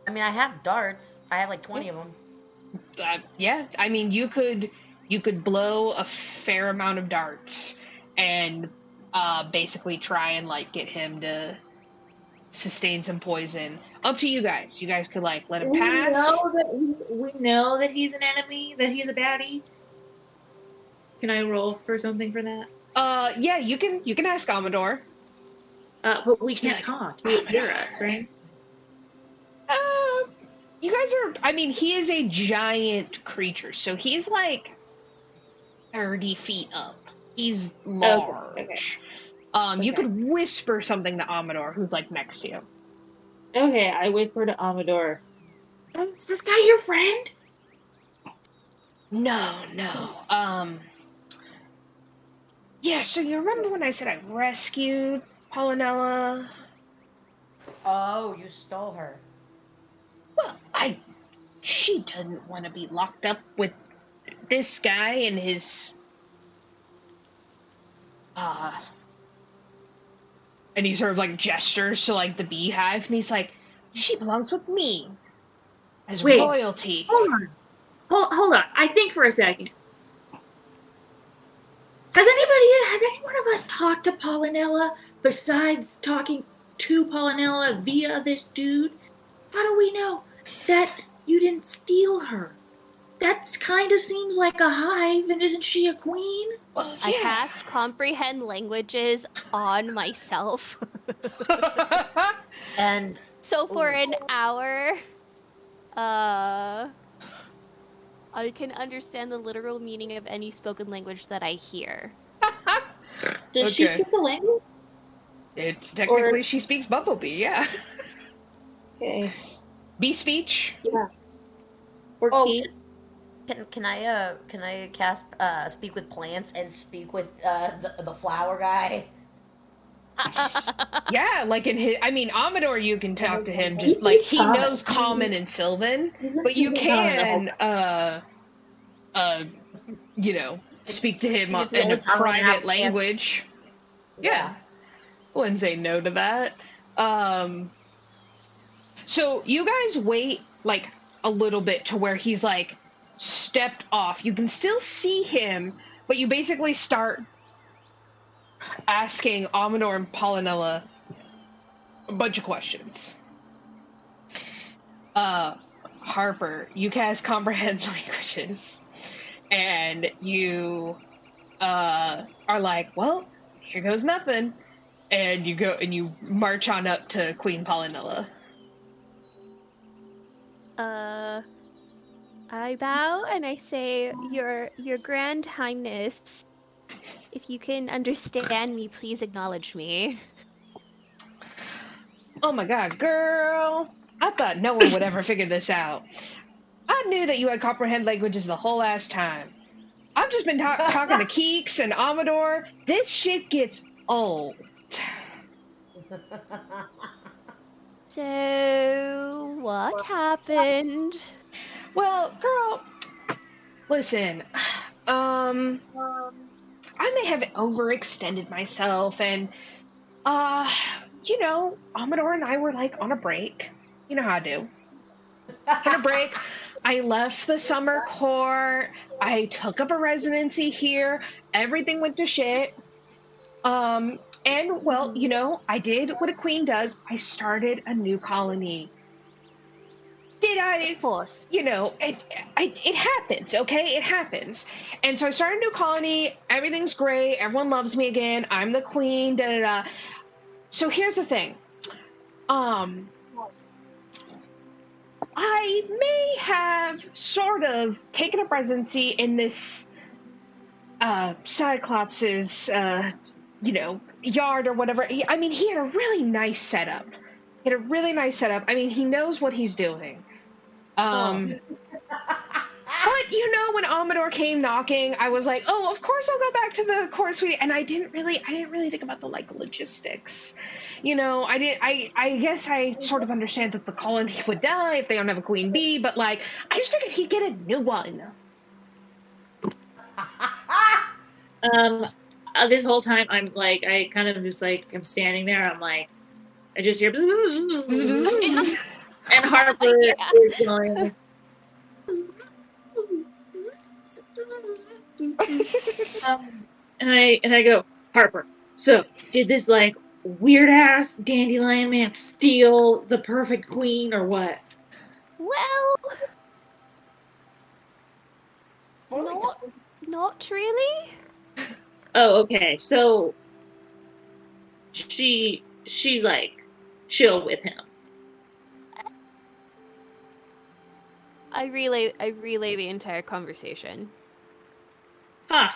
have darts. I have 20 of them. Yeah. I mean, you could blow a fair amount of darts and basically try and get him to sustain some poison. Up to you guys. You guys could let him pass. We know that he's an enemy, that he's a baddie. Can I roll for something for that? Yeah, you can ask Amador. But we can't talk. He would hear us, right? You guys are. I mean, he is a giant creature, so he's 30 feet up. He's large. Okay. You could whisper something to Amador, who's next to you. Okay, I whisper to Amador. Is this guy your friend? No. Yeah, so you remember when I said I rescued Polynella? Oh, you stole her. Well, she doesn't want to be locked up with this guy and his, and he sort of gestures to the beehive, and he's like, she belongs with me as royalty. Hold on. I think for a second. Has any one of us talked to Polynella besides talking to Polynella via this dude? How do we know that you didn't steal her? That kind of seems like a hive, and isn't she a queen? Well, yeah. I cast comprehend languages on myself. And so for an hour, I can understand the literal meaning of any spoken language that I hear. Does she speak the language? It's technically Or- she speaks Bumblebee, yeah. Okay. Bee speech. Yeah. Or Oh, key. can I cast speak with plants and speak with the flower guy? Yeah, like in his, I mean, Amador, you can talk to him just like he knows Common and Sylvan, but you can, you know, speak to him He's the in a only time I'm gonna have private a chance. language. Yeah, wouldn't say no to that. So you guys wait like a little bit to where he's like stepped off. You can still see him, but you basically start asking Amador and Polynella a bunch of questions. Harper, you cast comprehend languages, and you are like, well, here goes nothing, and you go and you march on up to Queen Polynella. I bow and I say, Your Grand Highness, if you can understand me, please acknowledge me. Oh my god, girl! I thought no one would ever figure this out. I knew that you had comprehend languages the whole ass time. I've just been talking to Keeks and Amador. This shit gets old. So, what happened? Well, girl, listen, I may have overextended myself and, you know, Amador and I were like on a break. You know how I do. On a break, I left the summer court, I took up a residency here, everything went to shit. And well, you know, I did what a queen does. I started a new colony. Did I? Of course. You know, it happens, okay? It happens. And so I started a new colony. Everything's great. Everyone loves me again. I'm the queen. Da da da. So here's the thing. I may have sort of taken up residency in this Cyclops's, you know, yard or whatever. I mean, he had a really nice setup. He had a really nice setup. I mean, he knows what he's doing. But you know, when Amador came knocking, I was like, "Oh, of course I'll go back to the court suite." And I didn't really think about the like logistics. You know, I guess I sort of understand that the colony would die if they don't have a queen bee, but like, I just figured he'd get a new one. This whole time I'm like, I kind of just like, I'm standing there. I'm like, I just hear, and Harper is going. And I go, Harper, so did this like weird ass dandelion man steal the perfect queen or what? Well, not really. Oh, okay. So she's like chill with him. I relay the entire conversation. Huh.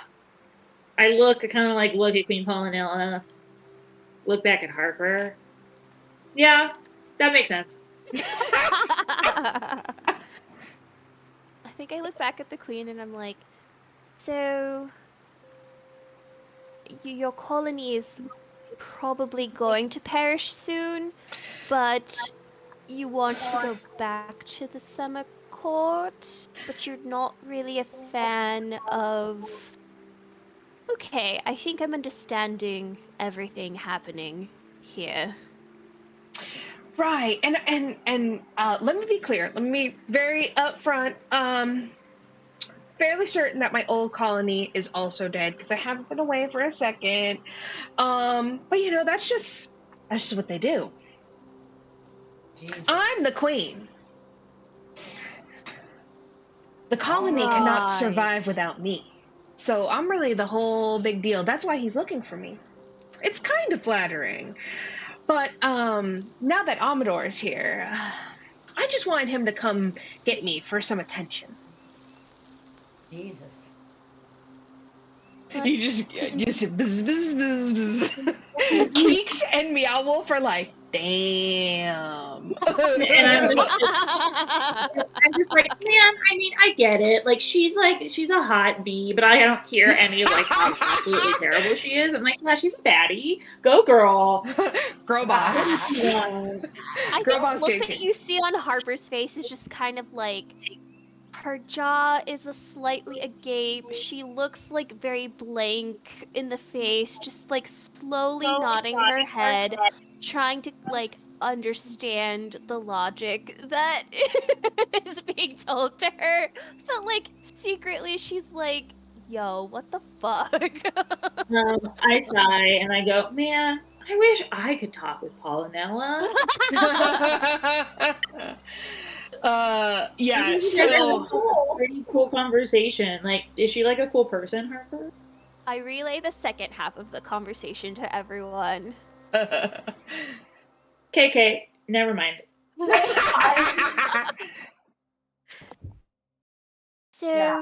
I kind of like look at Queen Polynella, look back at Harper. Yeah, that makes sense. I think I look back at the queen and I'm like, so your colony is probably going to perish soon, but you want to go back to the summer court, but you're not really a fan of... Okay, I think I'm understanding everything happening here. Right, and let me be clear. Let me be very upfront. Fairly certain that my old colony is also dead because I haven't been away for a second. But you know, that's just what they do. Jesus. I'm the queen. The colony cannot survive without me. So I'm really the whole big deal. That's why he's looking for me. It's kind of flattering. But now that Amador is here, I just wanted him to come get me for some attention. Jesus. You just bzz, bzz, bzz, bzz. Keeks and Meow Wolf are like, damn. And I'm just like, man, I mean, I get it. Like, she's a hot bee, but I don't hear any of like how absolutely terrible she is. I'm like, yeah, she's a baddie. Go girl. Girl boss. Yeah. I Girl think boss the look JK. that you see on Harper's face is just kind of like her jaw is a slightly agape. She looks like very blank in the face, just like slowly nodding her head, trying to like understand the logic that is being told to her. But like secretly she's like, yo, what the fuck? I sigh and I go, man, I wish I could talk with Pollinella. Yeah, That's so a pretty cool conversation. Like, is she like a cool person, Harper? I relay the second half of the conversation to everyone. KK, never mind. So Yeah.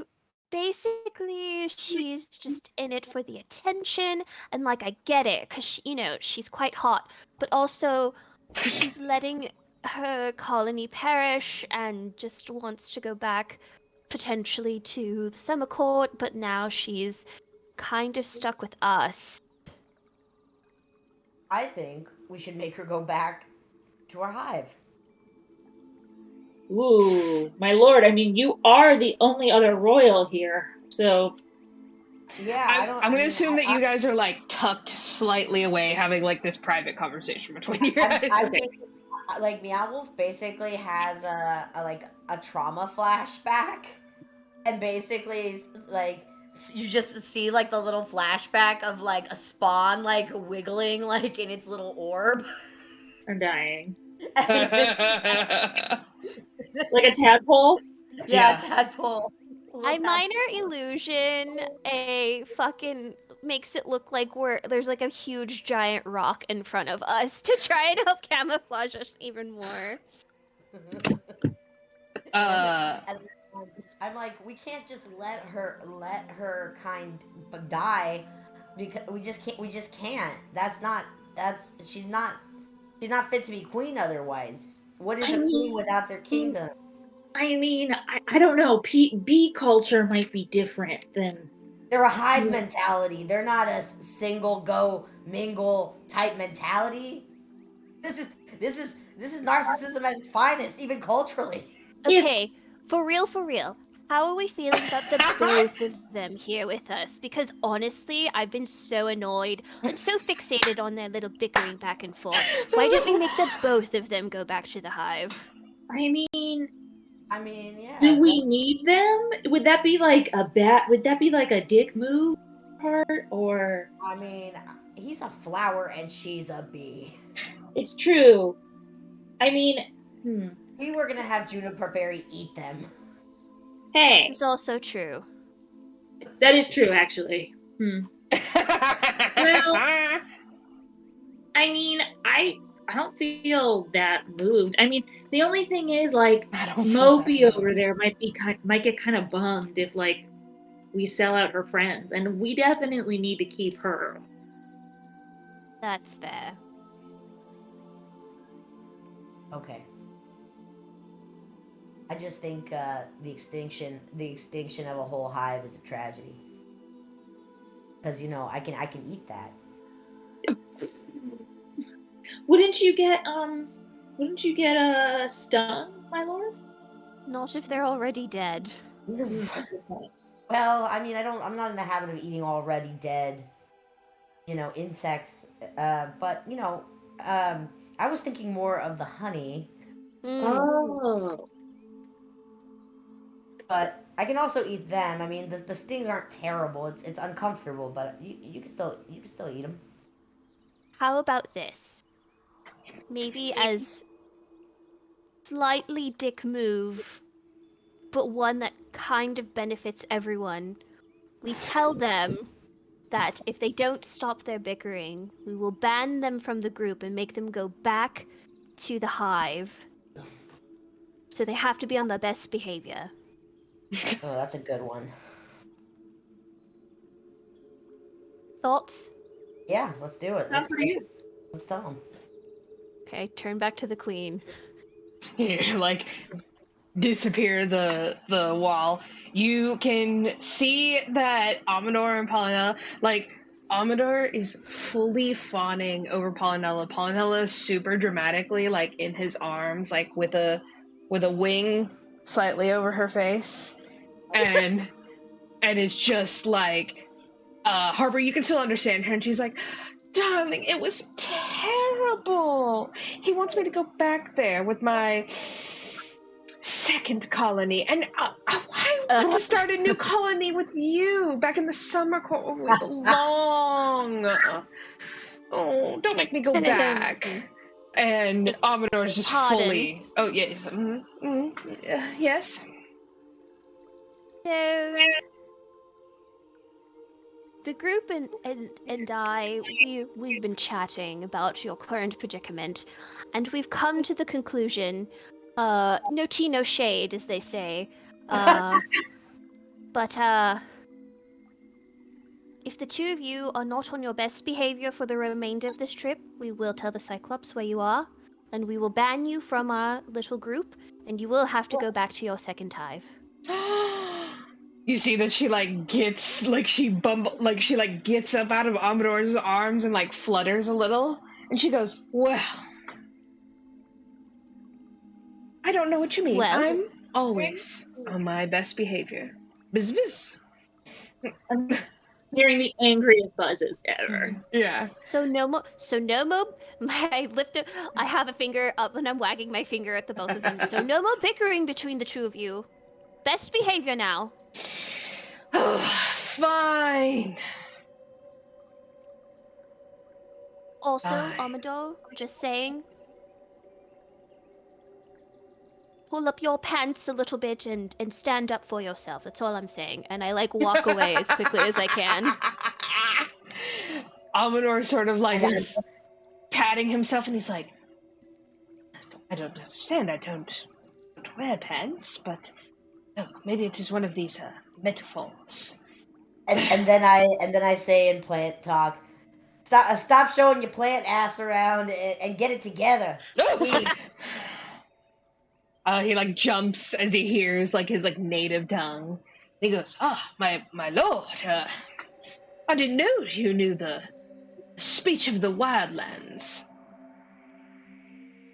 basically, she's just in it for the attention, and like I get it, cause she's quite hot, but also she's letting her colony perish and just wants to go back potentially to the summer court, but now she's kind of stuck with us. I think we should make her go back to our hive. Ooh, my lord, I mean, you are the only other royal here, so... Yeah, I'm gonna assume that you guys are like tucked slightly away, having like this private conversation between you guys. Like Meow Wolf basically has a trauma flashback, and basically like you just see like the little flashback of like a spawn like wiggling like in its little orb. I'm dying. Yeah, Like a tadpole? Yeah. tadpole. I minor illusion a fucking makes it look like there's like a huge giant rock in front of us to try and help camouflage us even more. I'm like, we can't just let her kind die because we just can't. She's not fit to be queen otherwise. What is a queen without their kingdom? I mean, I don't know. Bee culture might be different than... They're a hive mentality. They're not a single go mingle type mentality. This is narcissism at its finest, even culturally. Okay, for real. How are we feeling about the both of them here with us? Because honestly, I've been so annoyed and so fixated on their little bickering back and forth. Why don't we make the both of them go back to the hive? I mean, Yeah. do we need them? Would that be like would that be like a dick move part, or... I mean, he's a flower and she's a bee. It's true. I mean, We were gonna have Juniper Berry eat them. Hey, This is also true. that is true, actually. Well, I mean, I don't feel that moved. I mean, the only thing is, like, Moby over there might get kind of bummed if, like, we sell out her friends, and we definitely need to keep her. That's fair. Okay. I just think the extinction of a whole hive is a tragedy. Because I can eat that. Wouldn't you get stung, my lord? Not if they're already dead. Well, I mean, I'm not in the habit of eating already dead, insects. But I was thinking more of the honey. Oh. But I can also eat them. I mean, the stings aren't terrible. It's uncomfortable, but you can still eat them. How about this? Maybe as slightly dick move, but one that kind of benefits everyone. We tell them that if they don't stop their bickering, we will ban them from the group and make them go back to the hive. So they have to be on their best behavior. Oh, that's a good one. Thoughts? Yeah, let's do it. Sounds pretty good. Let's tell them. Okay, turn back to the queen. You like disappear the wall. You can see that Amador and Polynella, like Amador is fully fawning over Polynella. Polynella is super dramatically like in his arms, like with a wing slightly over her face, and it's just like Harper. You can still understand her, and she's like, "Darling, it was terrible. He wants me to go back there with my second colony, and I want to start a new colony with you back in the summer court where we belong. Oh, don't make me go back." And Amador's just fully. Oh yeah. Yes. So the group and I, we've been chatting about your current predicament, and we've come to the conclusion, no tea, no shade, as they say, but if the two of you are not on your best behavior for the remainder of this trip, we will tell the Cyclops where you are, and we will ban you from our little group, and you will have to go back to your second hive. You see that she like gets like she gets up out of Amador's arms and like flutters a little, and she goes, "Well, I don't know what you mean. Well? I'm always on my best behavior." Bizz. I'm hearing the angriest buzzes ever. Yeah. So no more. I have a finger up and I'm wagging my finger at the both of them. So no more bickering between the two of you. Best behavior now. Fine. Also, Aye. Amador, just saying. Pull up your pants a little bit and stand up for yourself. That's all I'm saying. And I like walk away as quickly as I can. Amador sort of like is patting himself, and he's like, "I don't understand. I don't wear pants, but maybe it is one of these metaphors." And then I say in plant talk, stop showing your plant ass around and get it together. He like jumps as he hears like his like native tongue. And he goes, my lord, I didn't know you knew the speech of the wildlands."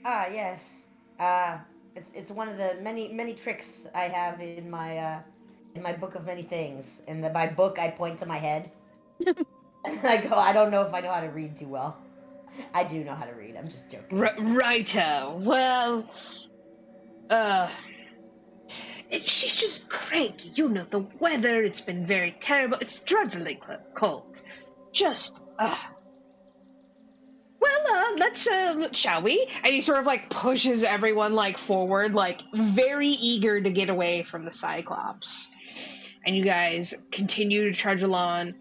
Yes. It's one of the many tricks I have in my book of many things. In my book, I point to my head. And I go, I don't know if I know how to read too well. I do know how to read. I'm just joking. Righto. Well, she's just cranky. You know the weather. It's been very terrible. It's dreadfully cold. Just, well, let's, shall we? And he sort of, like, pushes everyone, like, forward, like, very eager to get away from the Cyclops. And you guys continue to trudge along.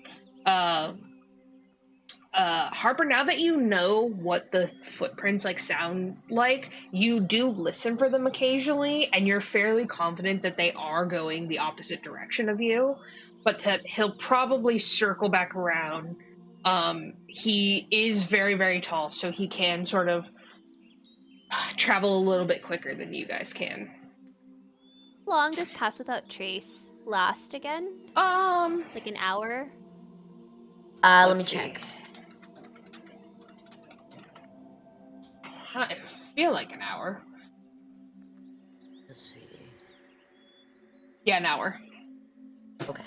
Harper, now that you know what the footprints, like, sound like, you do listen for them occasionally, and you're fairly confident that they are going the opposite direction of you, but that he'll probably circle back around. He is very, very tall, so he can sort of travel a little bit quicker than you guys can. How long does Pass Without Trace last again? Like an hour? Let me check. I feel like an hour. Let's see. Yeah, an hour. Okay.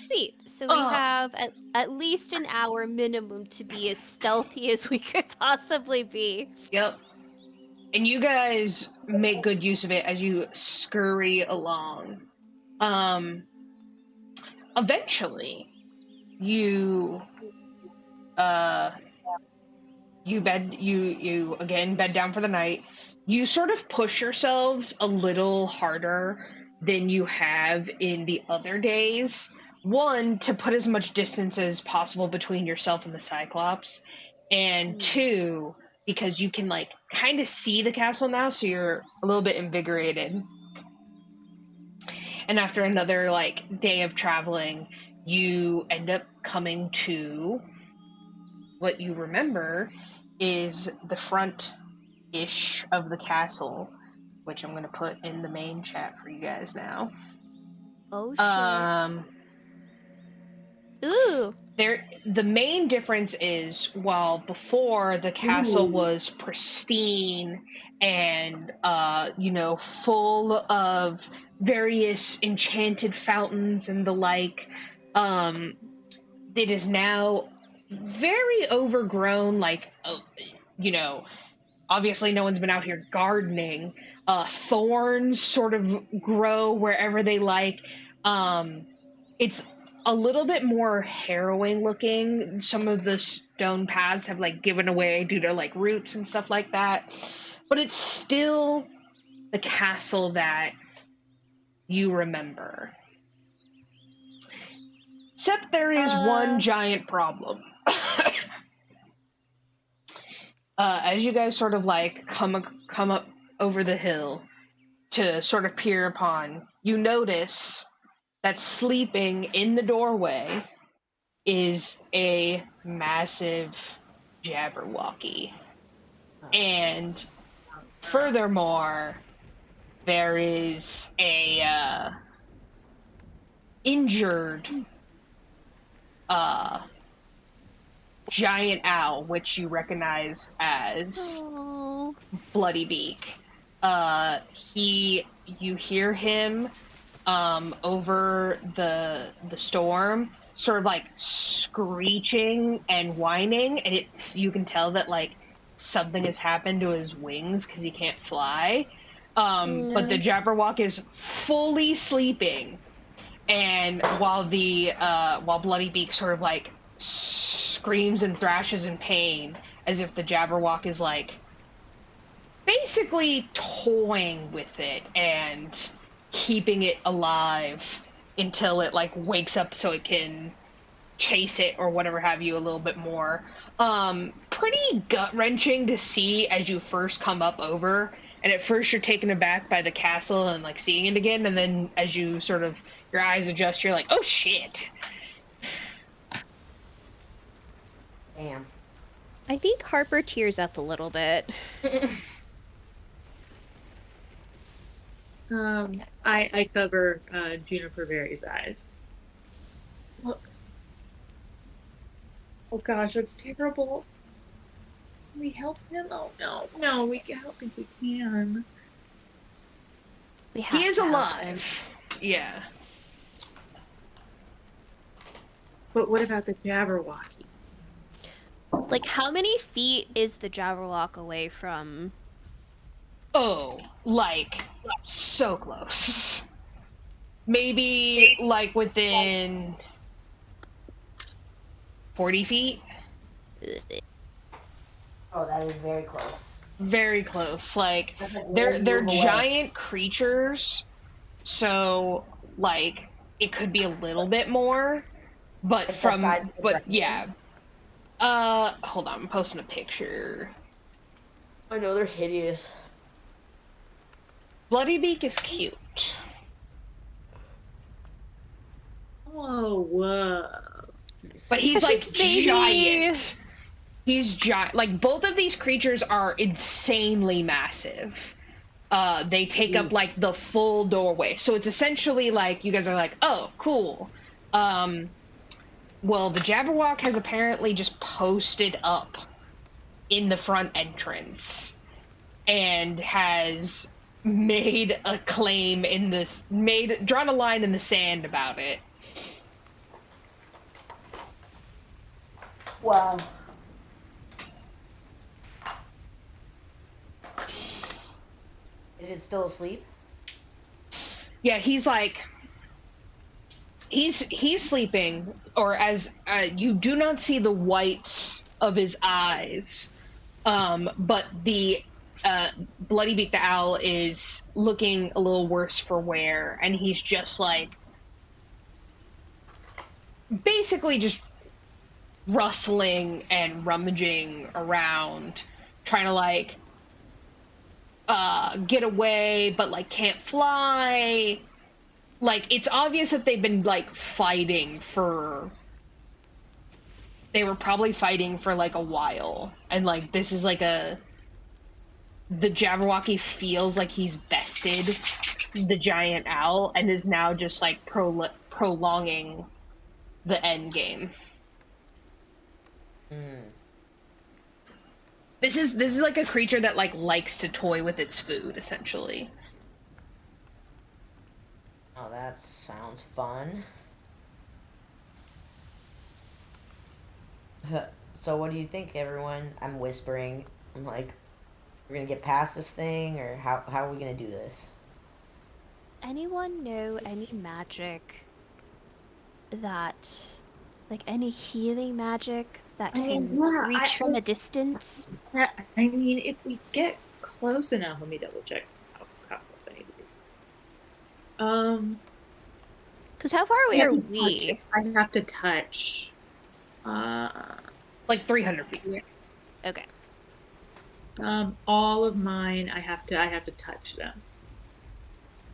Sweet. So we have at least an hour minimum to be as stealthy as we could possibly be. Yep. And you guys make good use of it as you scurry along. Eventually, you again bed down for the night. You sort of push yourselves a little harder than you have in the other days. One, to put as much distance as possible between yourself and the Cyclops, and two, because you can like kind of see the castle now, so you're a little bit invigorated. And after another like day of traveling, you end up coming to what you remember is the front-ish of the castle, which I'm going to put in the main chat for you guys now. Oh shit. Ooh. The main difference is, while before the castle was pristine and full of various enchanted fountains and the like, it is now very overgrown. Obviously no one's been out here gardening. Thorns sort of grow wherever they like. It's a little bit more harrowing looking. Some of the stone paths have given away due to roots and stuff like that. But it's still the castle that you remember. Except there is one giant problem. As you guys sort of come up over the hill to sort of peer upon, you notice that sleeping in the doorway is a massive Jabberwocky. And furthermore, there is a injured giant owl, which you recognize as Bloody Beak. You hear him over the storm, sort of screeching and whining, and you can tell that something has happened to his wings because he can't fly. But the Jabberwock is fully sleeping, and while Bloody Beak sort of screams and thrashes in pain, as if the Jabberwock is basically toying with it and keeping it alive until it wakes up so it can chase it or whatever have you a little bit more. Pretty gut-wrenching to see as you first come up over, and at first you're taken aback by the castle and seeing it again, and then as you sort of your eyes adjust, you're like, oh shit. Damn. I think Harper tears up a little bit. I cover Juniper Berry's eyes. Look. Oh gosh, that's terrible. Can we help him? Oh no, we can help if we can. He is alive. Yeah. But what about the Jabberwocky? How many feet is the Jabberwock away from? Oh, so close. Maybe within 40 feet. Oh, that is very close. Very close. They're giant creatures, so it could be a little bit more, but yeah. Hold on, I'm posting a picture. I know, they're hideous. Bloody Beak is cute. Oh, whoa. But he's giant. He's giant. Both of these creatures are insanely massive. They take up the full doorway. So it's essentially you guys are oh, cool. Well, the Jabberwock has apparently just posted up in the front entrance and has made a claim drawn a line in the sand about it. Wow. Is it still asleep? Yeah, he's sleeping, or as you do not see the whites of his eyes, but the Bloody Beak the Owl is looking a little worse for wear, and he's just basically just rustling and rummaging around, trying to get away, but can't fly. It's obvious that they've been fighting for they were probably fighting for like a while, and like this is like the Jabberwocky feels like he's bested the giant owl and is now just like prolonging the end game. This is like a creature that like likes to toy with its food, essentially. Oh, that sounds fun. So what do you think, everyone? I'm whispering. I'm like, we're gonna get past this thing, or how are we gonna do this? Anyone know any magic that, like any healing magic that can reach from a distance? I mean, if we get close enough, let me double check how close I need to be. Because how far away are we? I have to touch. Like 300 feet. Yeah. Okay. All of mine, I have to touch them.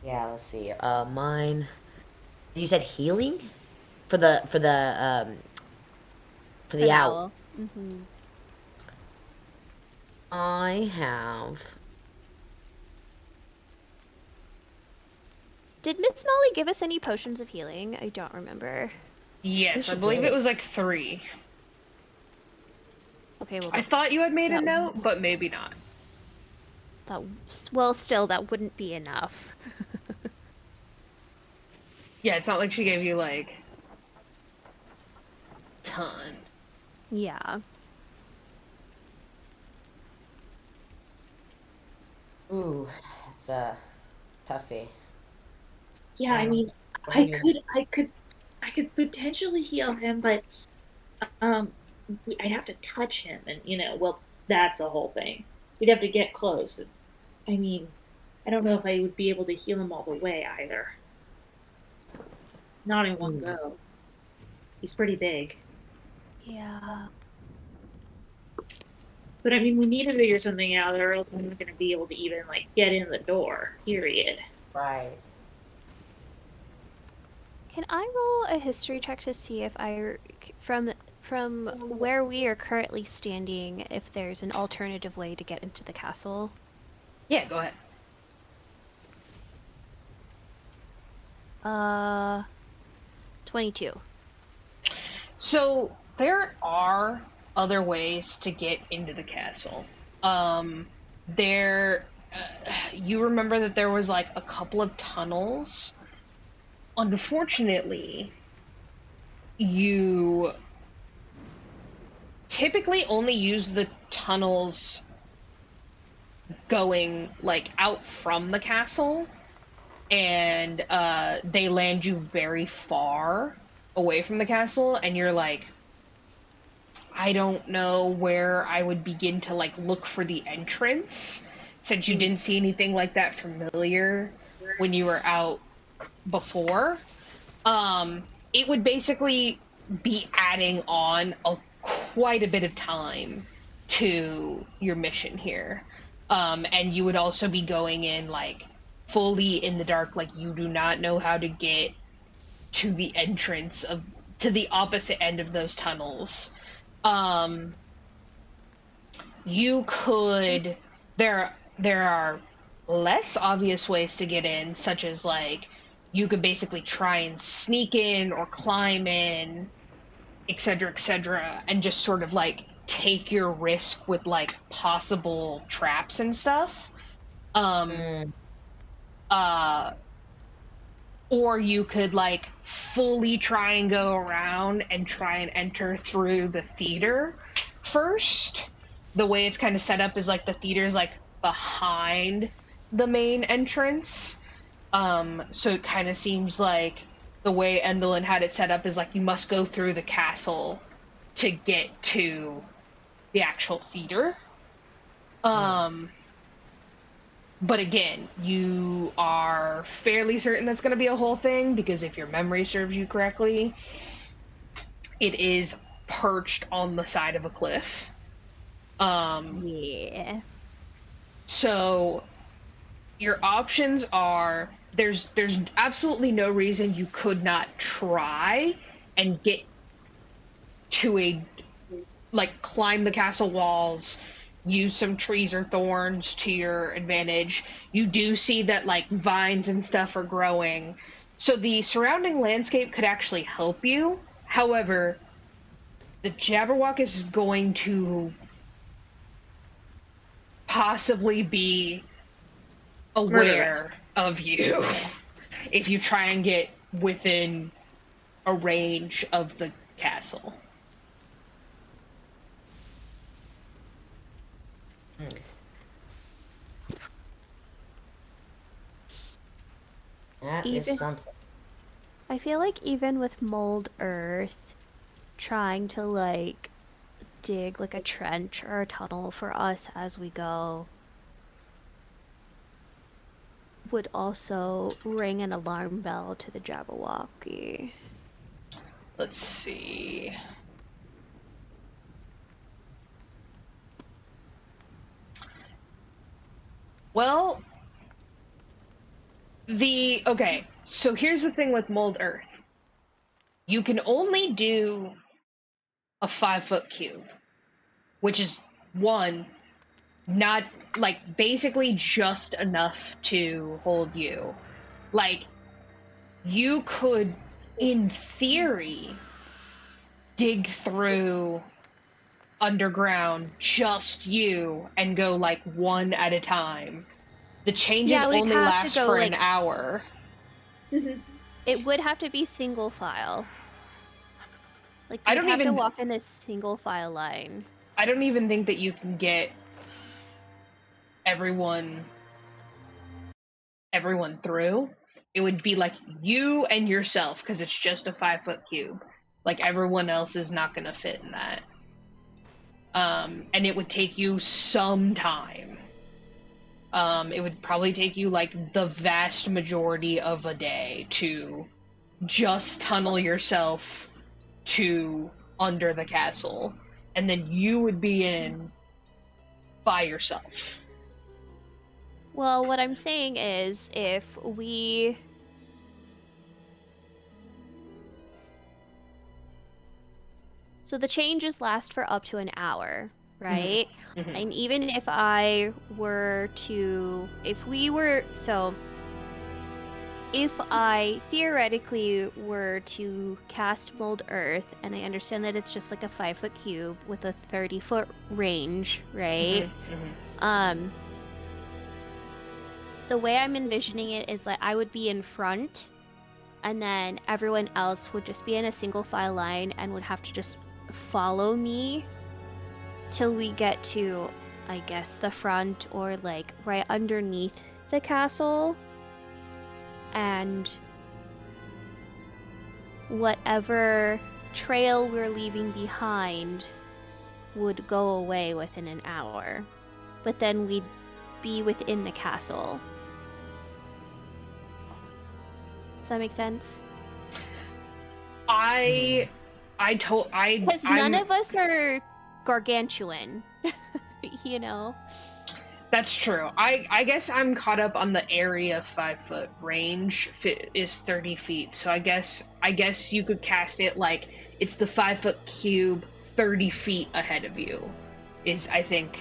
Yeah, let's see. Mine. You said healing for the owl. Mm-hmm. I have. Did Miss Molly give us any potions of healing? I don't remember. Yes, I believe it was like 3. Okay, well, I thought you had made a note, but maybe not. Well, still, that wouldn't be enough. Yeah, it's not like she gave you like ton. Yeah. Ooh, it's a toughie. Yeah, I mean, I could potentially heal him, but I'd have to touch him, and well, that's a whole thing. We'd have to get close. And, I mean, I don't know if I would be able to heal him all the way either. Not in one go. He's pretty big. Yeah. But I mean, we need to figure something out, or else we're not going to be able to even like get in the door. Period. Right. Can I roll a history check to see if from where we are currently standing, if there's an alternative way to get into the castle? Yeah, go ahead. 22. So there are other ways to get into the castle. You remember that there was like a couple of tunnels. Unfortunately, you typically only use the tunnels going like out from the castle, and they land you very far away from the castle, and you're like, I don't know where I would begin to like look for the entrance, since you didn't see anything like that familiar when you were out before. It would basically be adding on quite a bit of time to your mission here. And you would also be going in like fully in the dark, like you do not know how to get to the entrance to the opposite end of those tunnels. You could, there are less obvious ways to get in, such as like you could basically try and sneak in or climb in, etc., and just sort of like take your risk with like possible traps and stuff. Or you could like fully try and go around and try and enter through the theater first. The way it's kind of set up is like the theater is like behind the main entrance. So it kind of seems like the way Endelin had it set up is like you must go through the castle to get to the actual theater. But again, you are fairly certain that's going to be a whole thing, because if your memory serves you correctly, it is perched on the side of a cliff. Yeah. So your options are, there's absolutely no reason you could not try and get to like climb the castle walls, use some trees or thorns to your advantage. You do see that like vines and stuff are growing. So the surrounding landscape could actually help you. However, the Jabberwock is going to possibly be aware Murderous. of you if you try and get within a range of the castle. That Even- is something. I feel like even with mold earth, trying to like dig like a trench or a tunnel for us as we go would also ring an alarm bell to the Jabberwocky. Let's see. Well, okay, so here's the thing with Mold Earth. You can only do a 5-foot cube, which is not like basically just enough to hold you. Like, you could, in theory, dig through underground, just you, and go like one at a time. The changes Yeah, we'd only have to last go, for like- an hour. It would have to be single file. Like I we'd don't have to even- walk in a single file line. I don't even think that you can get everyone through. It would be like you and yourself, because it's just a 5-foot cube. Like everyone else is not gonna fit in that. And it would take you some time. It would probably take you like the vast majority of a day to just tunnel yourself to under the castle, and then you would be in by yourself. Well, what I'm saying is if we So the changes last for up to an hour, right? Mhm. And even if if I theoretically were to cast Mold Earth, and I understand that it's just like a 5-foot cube with a 30-foot range, right? The way I'm envisioning it is that I would be in front, and then everyone else would just be in a single file line and would have to just follow me till we get to, I guess, the front or like right underneath the castle. And whatever trail we're leaving behind would go away within an hour. But then we'd be within the castle. Does that make sense? Because none of us are gargantuan, you know? That's true. I guess I'm caught up on the area 5-foot range is 30 feet. So I guess you could cast it like it's the 5-foot cube 30 feet ahead of you is, I think,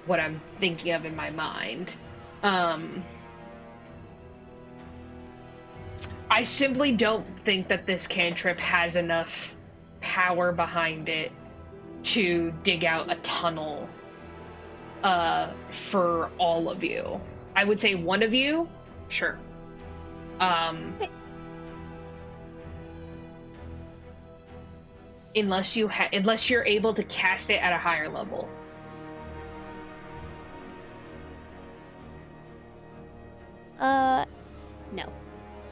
what I'm thinking of in my mind. I simply don't think that this cantrip has enough power behind it to dig out a tunnel for all of you. I would say one of you, sure. Unless you're able to cast it at a higher level. No.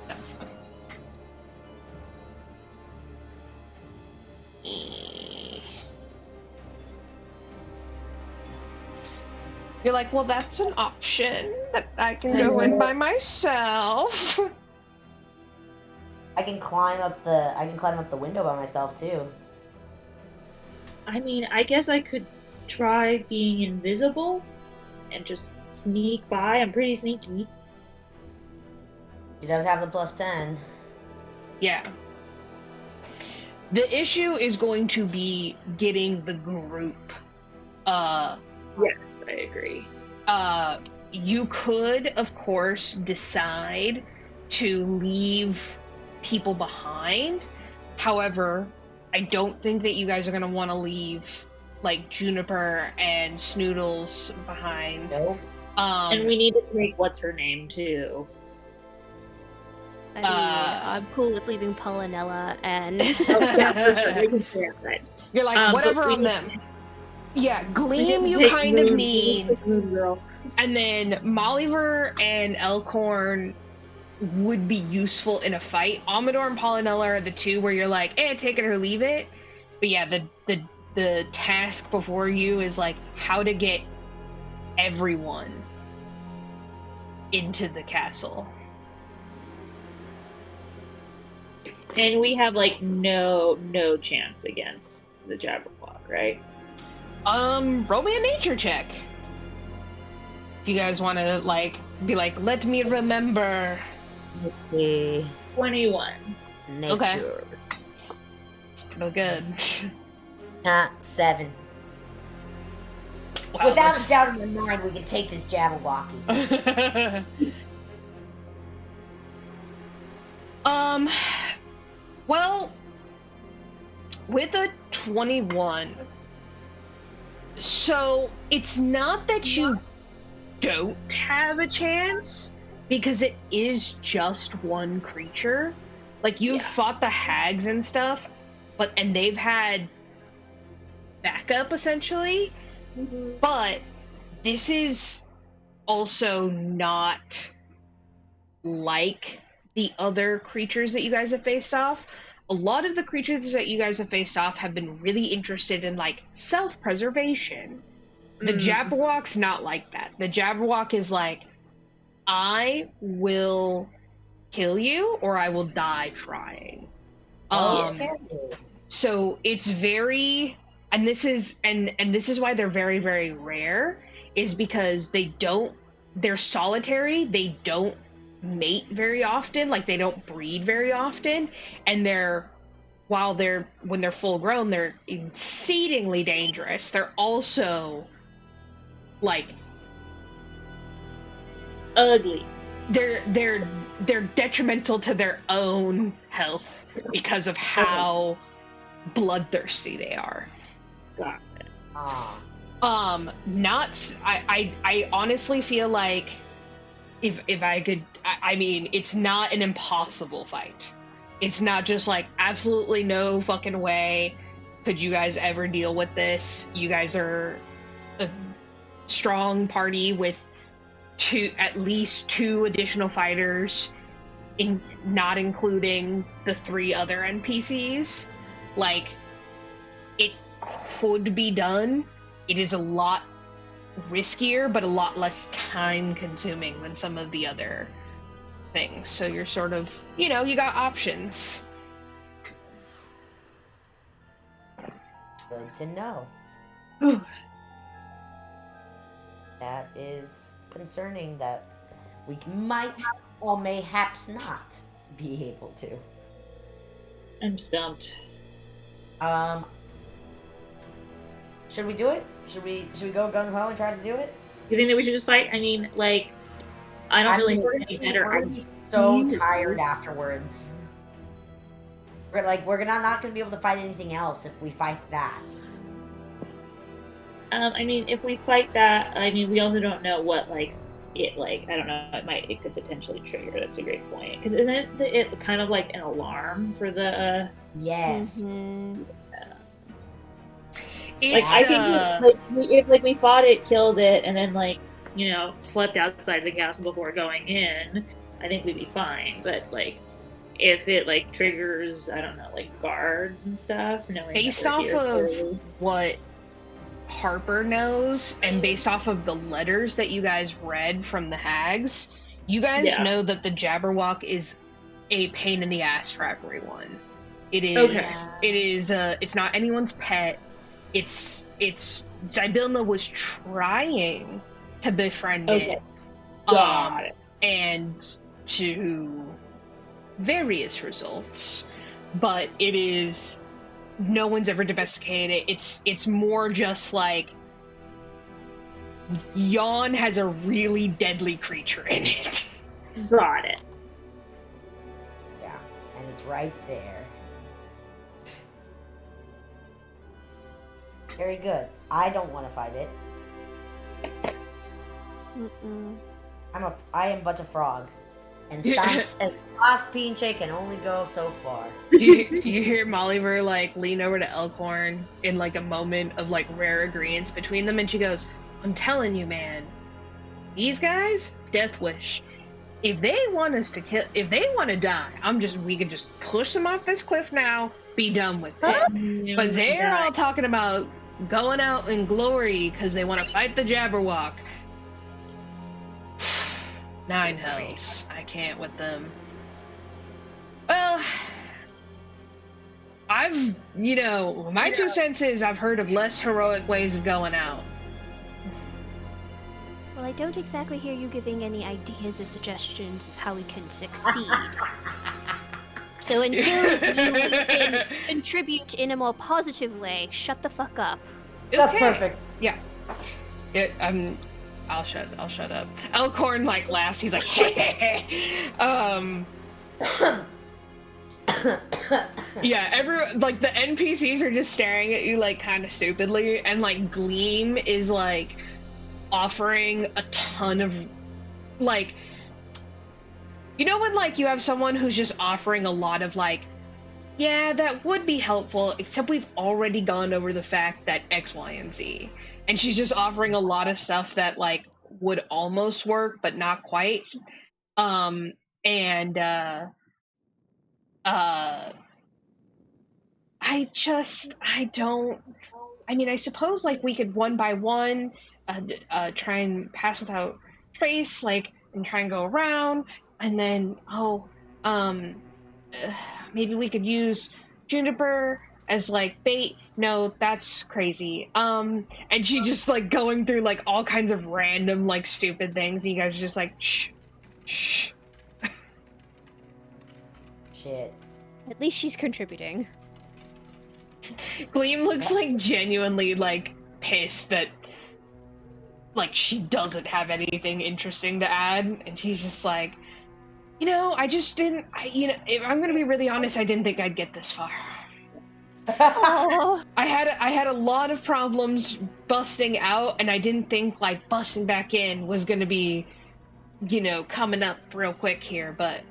That's fine. You're like, well, that's an option that I can go in by myself. I can climb up the window by myself too. I mean, I guess I could try being invisible and just sneak by. I'm pretty sneaky. She does have the +10. Yeah. The issue is going to be getting the group. Yes, I agree. You could, of course, decide to leave people behind. However, I don't think that you guys are going to want to leave, like, Juniper and Snoodles behind. Nope. And we need to make what's her name, too. I mean, I'm cool with leaving Pollinella and... You're like, whatever on them. Yeah, Gleam you kind of need. And then Mollyver and Elkhorn would be useful in a fight. Amador and Pollinella are the two where you're like, take it or leave it. But yeah, the task before you is like how to get everyone into the castle. And we have like no chance against the Jabberwock, right? Roll me a nature check. If you guys want to like be like, let me remember. Let's see. 21. Nature. Okay. It's pretty good. 7. Wow, Without a doubt in my mind, we can take this Jabberwocky. Well, with a 21, so it's not that you don't have a chance, because it is just one creature. Like, you've fought the hags and stuff, and they've had backup, essentially. Mm-hmm. But this is also not like the other creatures that you guys have faced off. A lot of the creatures that you guys have faced off have been really interested in, like, self-preservation. The Jabberwock's not like that. The Jabberwock is like, I will kill you or I will die trying. So it's very, and this is why they're very, very rare, is because they're solitary, they don't mate very often, like they don't breed very often, and when they're full grown, they're exceedingly dangerous. They're also like ugly. They're detrimental to their own health because of how bloodthirsty they are. Got it. I honestly feel like if I could, I mean, it's not an impossible fight. It's not just like absolutely no fucking way could you guys ever deal with this. You guys are a strong party with at least 2 additional fighters, not including the 3 other NPCs. Like, it could be done. It is a lot riskier, but a lot less time consuming than some of the other things. So you're sort of, you got options. Good to know. That is concerning that we might or mayhaps not be able to. I'm stumped. Should we do it? Should we go gung ho and try to do it? You think that we should just fight? I mean, like, I don't really know any better. We're gonna be so tired afterwards. We're not gonna be able to fight anything else if we fight that. I mean, if we fight that, I mean, we also don't know what, I don't know, it could potentially trigger. That's a great point. Because isn't it kind of like an alarm for the... Yes. Mm-hmm. Like, I think if we fought it, killed it, and then, slept outside the castle before going in, I think we'd be fine. But, if it, triggers, I don't know, guards and stuff, knowing based off of what Harper knows, and based off of the letters that you guys read from the hags, you guys know that the Jabberwock is a pain in the ass for everyone. It is. Okay. It is. It's not anyone's pet. It's Zybilna was trying to befriend it. Got it. And to various results, but it is no one's ever domesticated it. It's more just like Yawn has a really deadly creature in it. Got it. Yeah, and it's right there. Very good. I don't want to fight it. Mm-mm. I am but a frog. And stance and last pinche can only go so far. you hear Mollyver like lean over to Elkhorn in like a moment of like rare agreement between them, and she goes, "I'm telling you, man, these guys, death wish. If they want us to kill, if they want to die, we could just push them off this cliff now, be done with it. But they're all talking about going out in glory because they want to fight the Jabberwock. 9 hells. I can't with them. Well, my 2 cents is I've heard of less heroic ways of going out. Well, I don't exactly hear you giving any ideas or suggestions as how we can succeed. So until you can contribute in a more positive way, shut the fuck up. That's perfect. Yeah. I'll shut up. Elkhorn like laughs. He's like, hey. Yeah, the NPCs are just staring at you like kind of stupidly, and like Gleam is like offering a ton of like, you know when like you have someone who's just offering a lot of like, yeah, that would be helpful, except we've already gone over the fact that X, Y, and Z. And she's just offering a lot of stuff that like would almost work, but not quite. I suppose like we could one by one try and pass without trace, like, and try and go around, and then maybe we could use Juniper as like bait. No, that's crazy. And she just like going through like all kinds of random like stupid things. And you guys are just like shh. Shit. At least she's contributing. Gleam looks like genuinely like pissed that like she doesn't have anything interesting to add, and she's just like, I just didn't. If I'm gonna be really honest, I didn't think I'd get this far. Oh. I had a lot of problems busting out, and I didn't think like busting back in was gonna be, coming up real quick here. But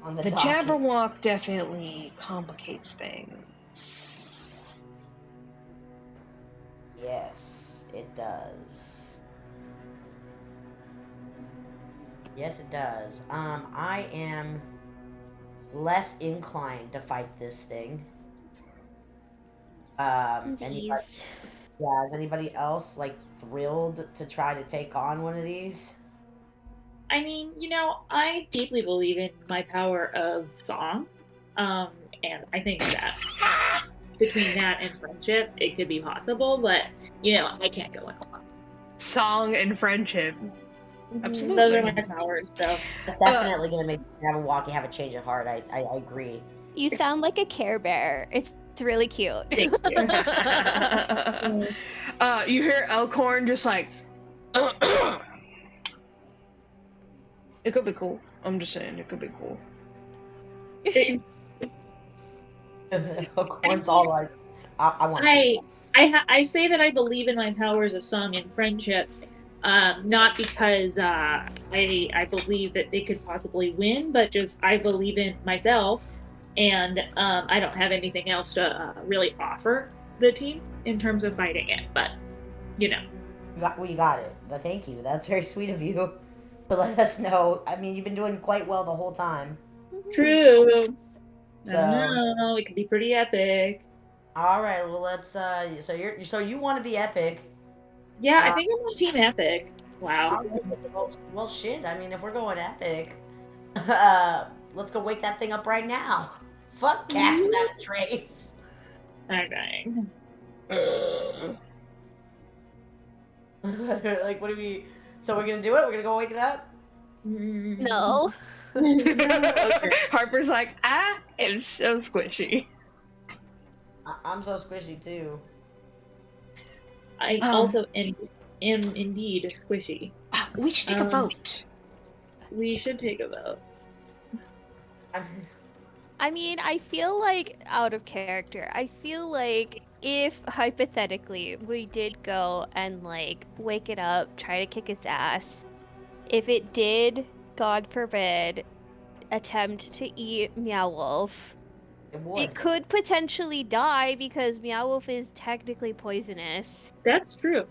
On the Jabberwock definitely complicates things. Yes, it does. Yes, it does. I am less inclined to fight this thing. Anybody, is anybody else like thrilled to try to take on one of these? I mean, I deeply believe in my power of song, and I think that between that and friendship, it could be possible, but, I can't go in alone. Song and friendship. Absolutely. Those are my powers, so. It's definitely going to make you have a change of heart. I agree. You sound like a Care Bear. It's really cute. Thank you. You hear Elkhorn just like, it could be cool. I'm just saying, it could be cool. Elkhorn's all like, I want to I say that I believe in my powers of song and friendship, not because I believe that they could possibly win, but just I believe in myself, and I don't have anything else to really offer the team in terms of fighting it, but, You got it. Thank you. That's very sweet of you to let us know. I mean, you've been doing quite well the whole time. True. So, I don't know, it could be pretty epic. All right, well, let's. So you want to be epic? Yeah, I think I'm on Team Epic. Wow. Well, shit. I mean, if we're going epic, let's go wake that thing up right now. Fuck cast without a trace. Okay. Like, what do we? So we're gonna do it? We're gonna go wake it up? No. Harper's like, I am so squishy. I'm so squishy too. I also am indeed squishy. We should take a vote. We should take a vote. I mean, I feel like out of character. I feel like if hypothetically we did go and like wake it up, try to kick his ass, if it did, God forbid, attempt to eat Meow Wolf, it could potentially die because Meow Wolf is technically poisonous. That's true.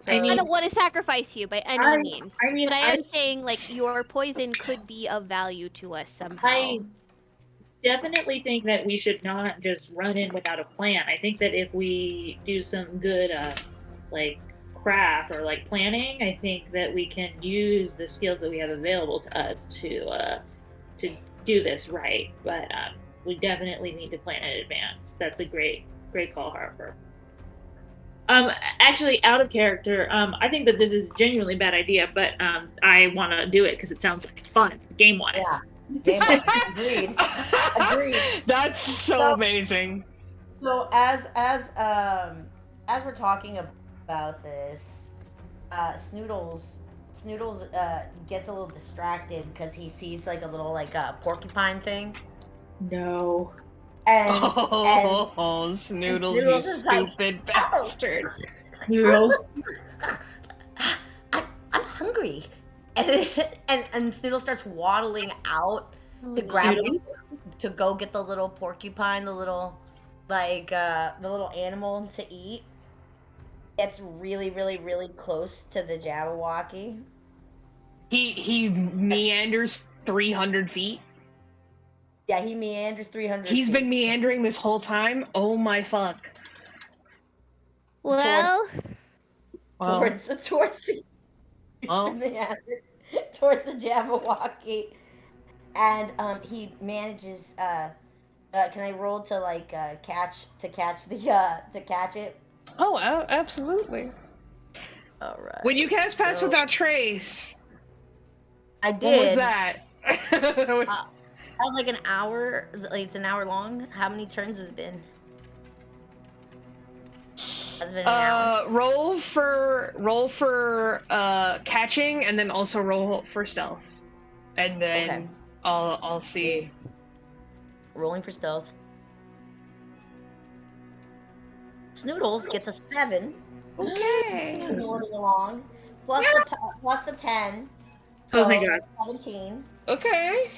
So, I don't want to sacrifice you by any means, I mean, but I am saying like your poison could be of value to us somehow. I definitely think that we should not just run in without a plan. I think that if we do some good, like craft or like planning, I think that we can use the skills that we have available to us to do this right. But we definitely need to plan in advance. That's a great call, Harper. Actually, out of character, I think that this is a genuinely bad idea, but I want to do it because it sounds like fun, game-wise. Yeah. Agreed. That's so amazing. So as we're talking about this, Snoodles gets a little distracted because he sees like a little porcupine thing. No. And Snoodles, you stupid bastard. Snoodles. I'm hungry. And Snoodle starts waddling out to grab to go get the little porcupine, the little animal to eat. Gets really, really, really close to the Jabberwocky. He meanders 300 feet. Yeah, he meanders 300 He's feet. been meandering this whole time? Oh my fuck. Well... Towards the... towards the Jabberwocky. And he manages... can I roll to catch it? Oh, absolutely. All right. When you cast Pass Without Trace... I did. What was that? That was like an hour. It's an hour long. How many turns has it been? Has it been an hour? Roll for catching, and then also roll for stealth, and then Okay. I'll see. Rolling for stealth. Snoodles gets a 7. Okay. Snoodles along, plus the 10. So oh my god. 17. Okay.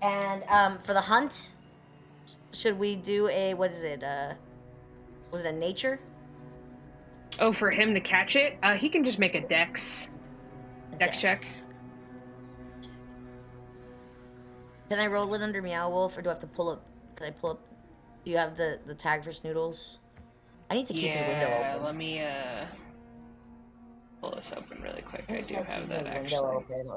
And for the hunt, should we do a was it a nature? Oh, for him to catch it, he can just make a dex check. Can I roll it under Meow Wolf, or do I have to pull up? Can I pull up? Do you have the tag for Snoodles? I need to keep his window open. Yeah, let me pull this open really quick. I do have that actually. Window open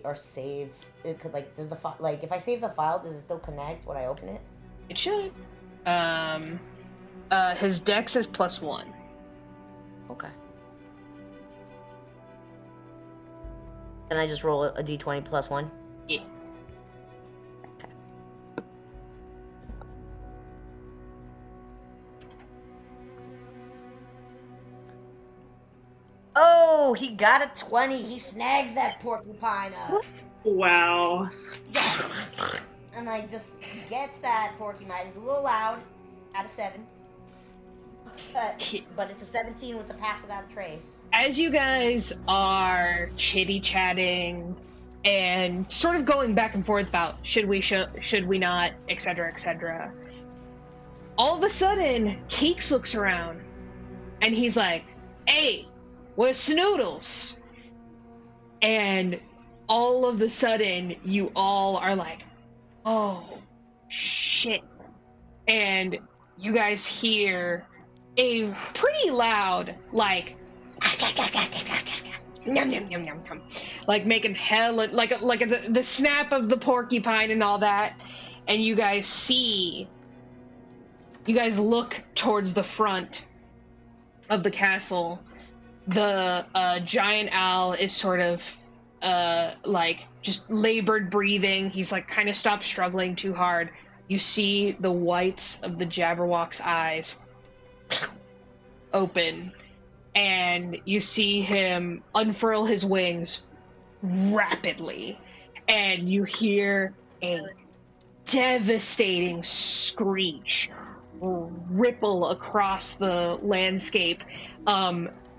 or save. It could does the if I save the file, does it still connect when I open it? It should. His dex is +1. Okay. Can I just roll a d20 +1? Yeah. Okay. Oh, he got a 20. He snags that porcupine up. Wow. And just gets that porcupine. It's a little loud. Out of 7. But it's a 17 with the Pass Without Trace. As you guys are chitty-chatting and sort of going back and forth about should we not, etc., etc., all of a sudden, Keeks looks around and he's like, "Hey, where's Snoodles?" And all of a sudden, you all are like, "Oh, shit." And you guys hear a pretty loud, like making hell, like the snap of the porcupine and all that. And you guys look towards the front of the castle. The giant owl is sort of just labored breathing. He's kind of stopped struggling too hard. you see the whites of the Jabberwock's eyes open, and you see him unfurl his wings rapidly, and you hear a devastating screech ripple across the landscape.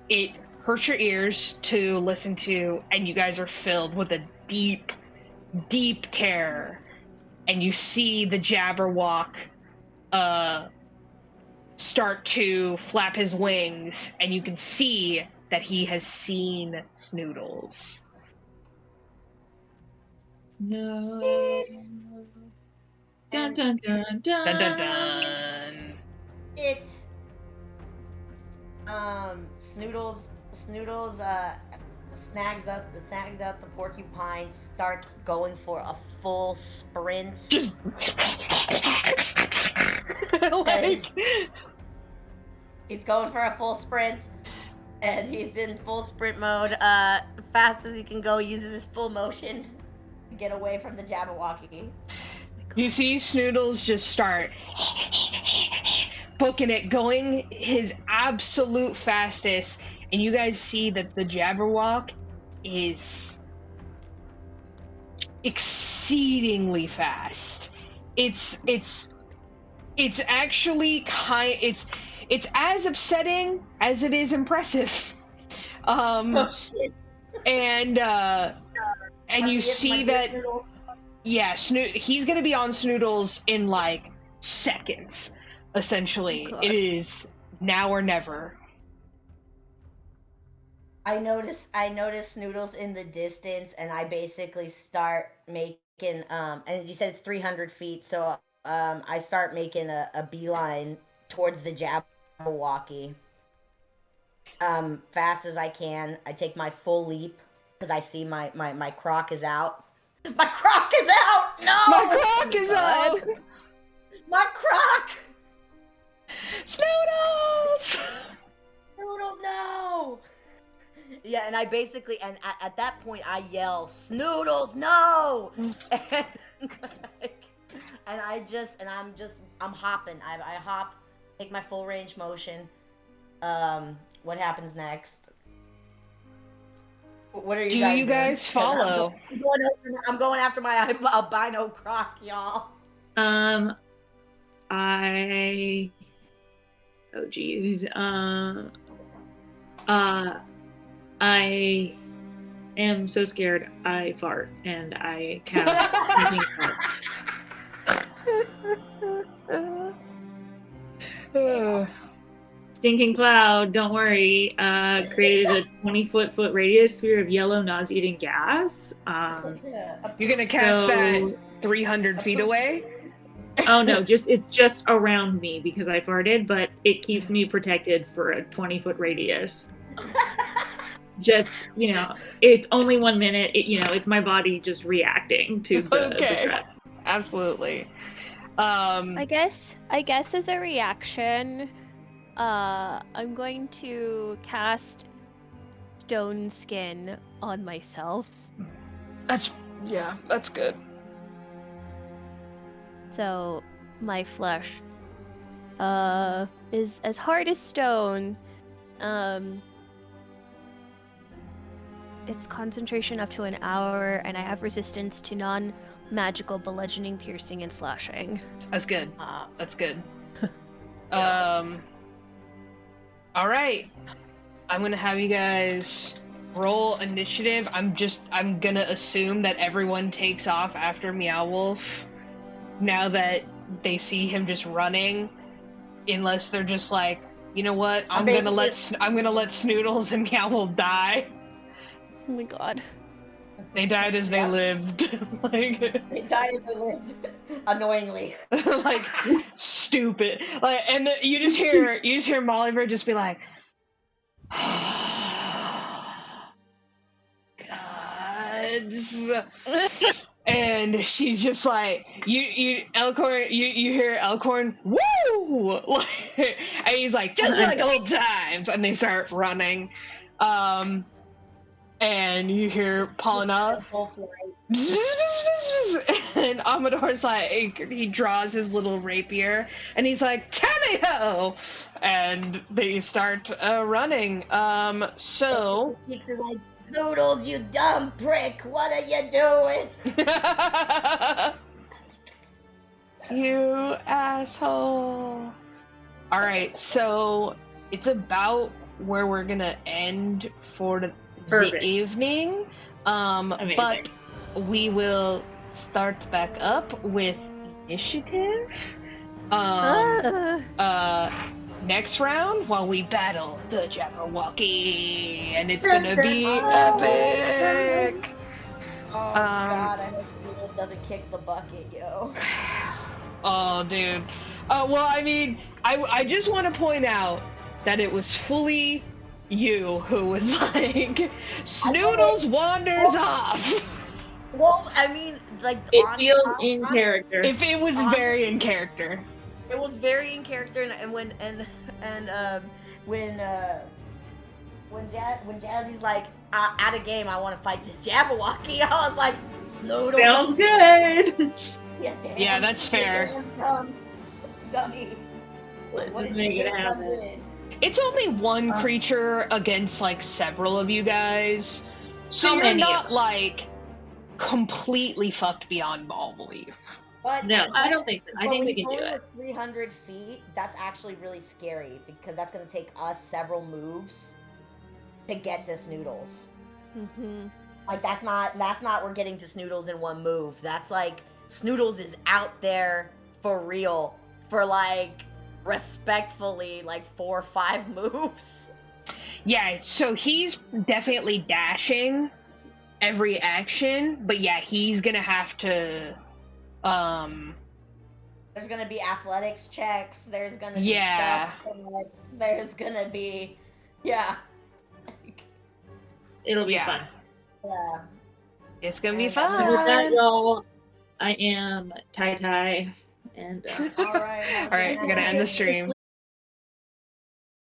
It hurts your ears to listen to, and you guys are filled with a deep, deep terror. And you see the Jabberwock start to flap his wings, and you can see that he has seen Snoodles. No. Dun dun dun dun. Dun dun dun. Snoodles snags up the porcupine, starts going for a full sprint. Just he's going for a full sprint, and he's in full sprint mode. Fast as he can go, uses his full motion to get away from the Jabberwocky. You see Snoodles just start booking it, going his absolute fastest, and you guys see that the Jabberwock is exceedingly fast. It's actually it's as upsetting as it is impressive. Oh shit! And you see that. Snoodles. Yeah, he's gonna be on Snoodles in like seconds, essentially. Oh, it is now or never. I notice Snoodles in the distance, and I basically start making and you said it's 300 feet, so I start making a beeline towards the Jabberwocky. Fast as I can. I take my full leap because I see my croc is out. My croc is out! No! My croc is out! My croc! Snoodles! Snoodles, no! Yeah, and I basically, and at that point, I yell, Snoodles, no! And I'm hopping. I hop, take my full range motion. What happens next? What are you Do guys you doing? guys follow? I'm going after my albino croc, y'all. Oh geez. I am so scared. I fart and I cast Stinking Cloud. Don't worry. Created a 20-foot radius sphere of yellow nauseating gas. You're gonna cast that 300 feet away? Oh no, it's just around me because I farted, but it keeps me protected for a 20-foot radius. Just, it's only 1 minute. It's my body just reacting to the stress. Absolutely. I guess as a reaction, I'm going to cast Stone Skin on myself. That's good. So my flesh is as hard as stone. It's concentration up to an hour, and I have resistance to non-magical bludgeoning, piercing, and slashing. That's good. That's good. All right. I'm gonna have you guys roll initiative. I'm gonna assume that everyone takes off after Meow Wolf now that they see him just running, unless they're just like, you know what? I'm gonna let Snoodles and Meow Wolf die. Oh my god. They died as they lived. They died as they lived. Annoyingly. Like stupid. Like, and you just hear Mollyver just be like, gods. And she's just like, you hear Elkhorn, woo! And he's like, just like old times. And they start running. And you hear Paulina. And Amador's like, he draws his little rapier, and he's like, tally-ho! And they start running. So... Keeks is like, Noodles, you dumb prick! What are you doing? You asshole. Alright, so it's about where we're gonna end for the Perfect. evening. Amazing. But we will start back up with initiative. Next round while we battle the Jabberwocky, and it's gonna be epic. Oh god, I hope Noodles doesn't kick the bucket, yo. Oh, dude. Well, I mean, I just want to point out that it was fully you who was like, Snoodles wanders off. Well, I mean, like, It feels in character. If it was very in character. It was very in character, and when Jazzy's like, at a game, I want to fight this Jabberwocky, I was like, Snoodles. Sounds good. Yeah, that's fair. Dummy. Let's What just did you make it get happen. done with? It's only one creature against like several of you guys, so How you're many not of like completely fucked beyond all belief. But, No, I don't think so. I but think when we you can told do me it. was 300 feet, that's actually really scary because that's going to take us several moves to get to Snoodles. Mm-hmm. Like that's not we're getting to Snoodles in one move. That's like Snoodles is out there for real for like respectfully like 4 or 5 moves. Yeah, so he's definitely dashing every action, but yeah, he's gonna have to There's gonna be athletics checks, there's gonna be Yeah. stuff checks, there's gonna be It'll be Yeah. fun. yeah. It's gonna be And fun. And with that, y'all, I am Tai, and Alright. Alright, we're gonna end the stream.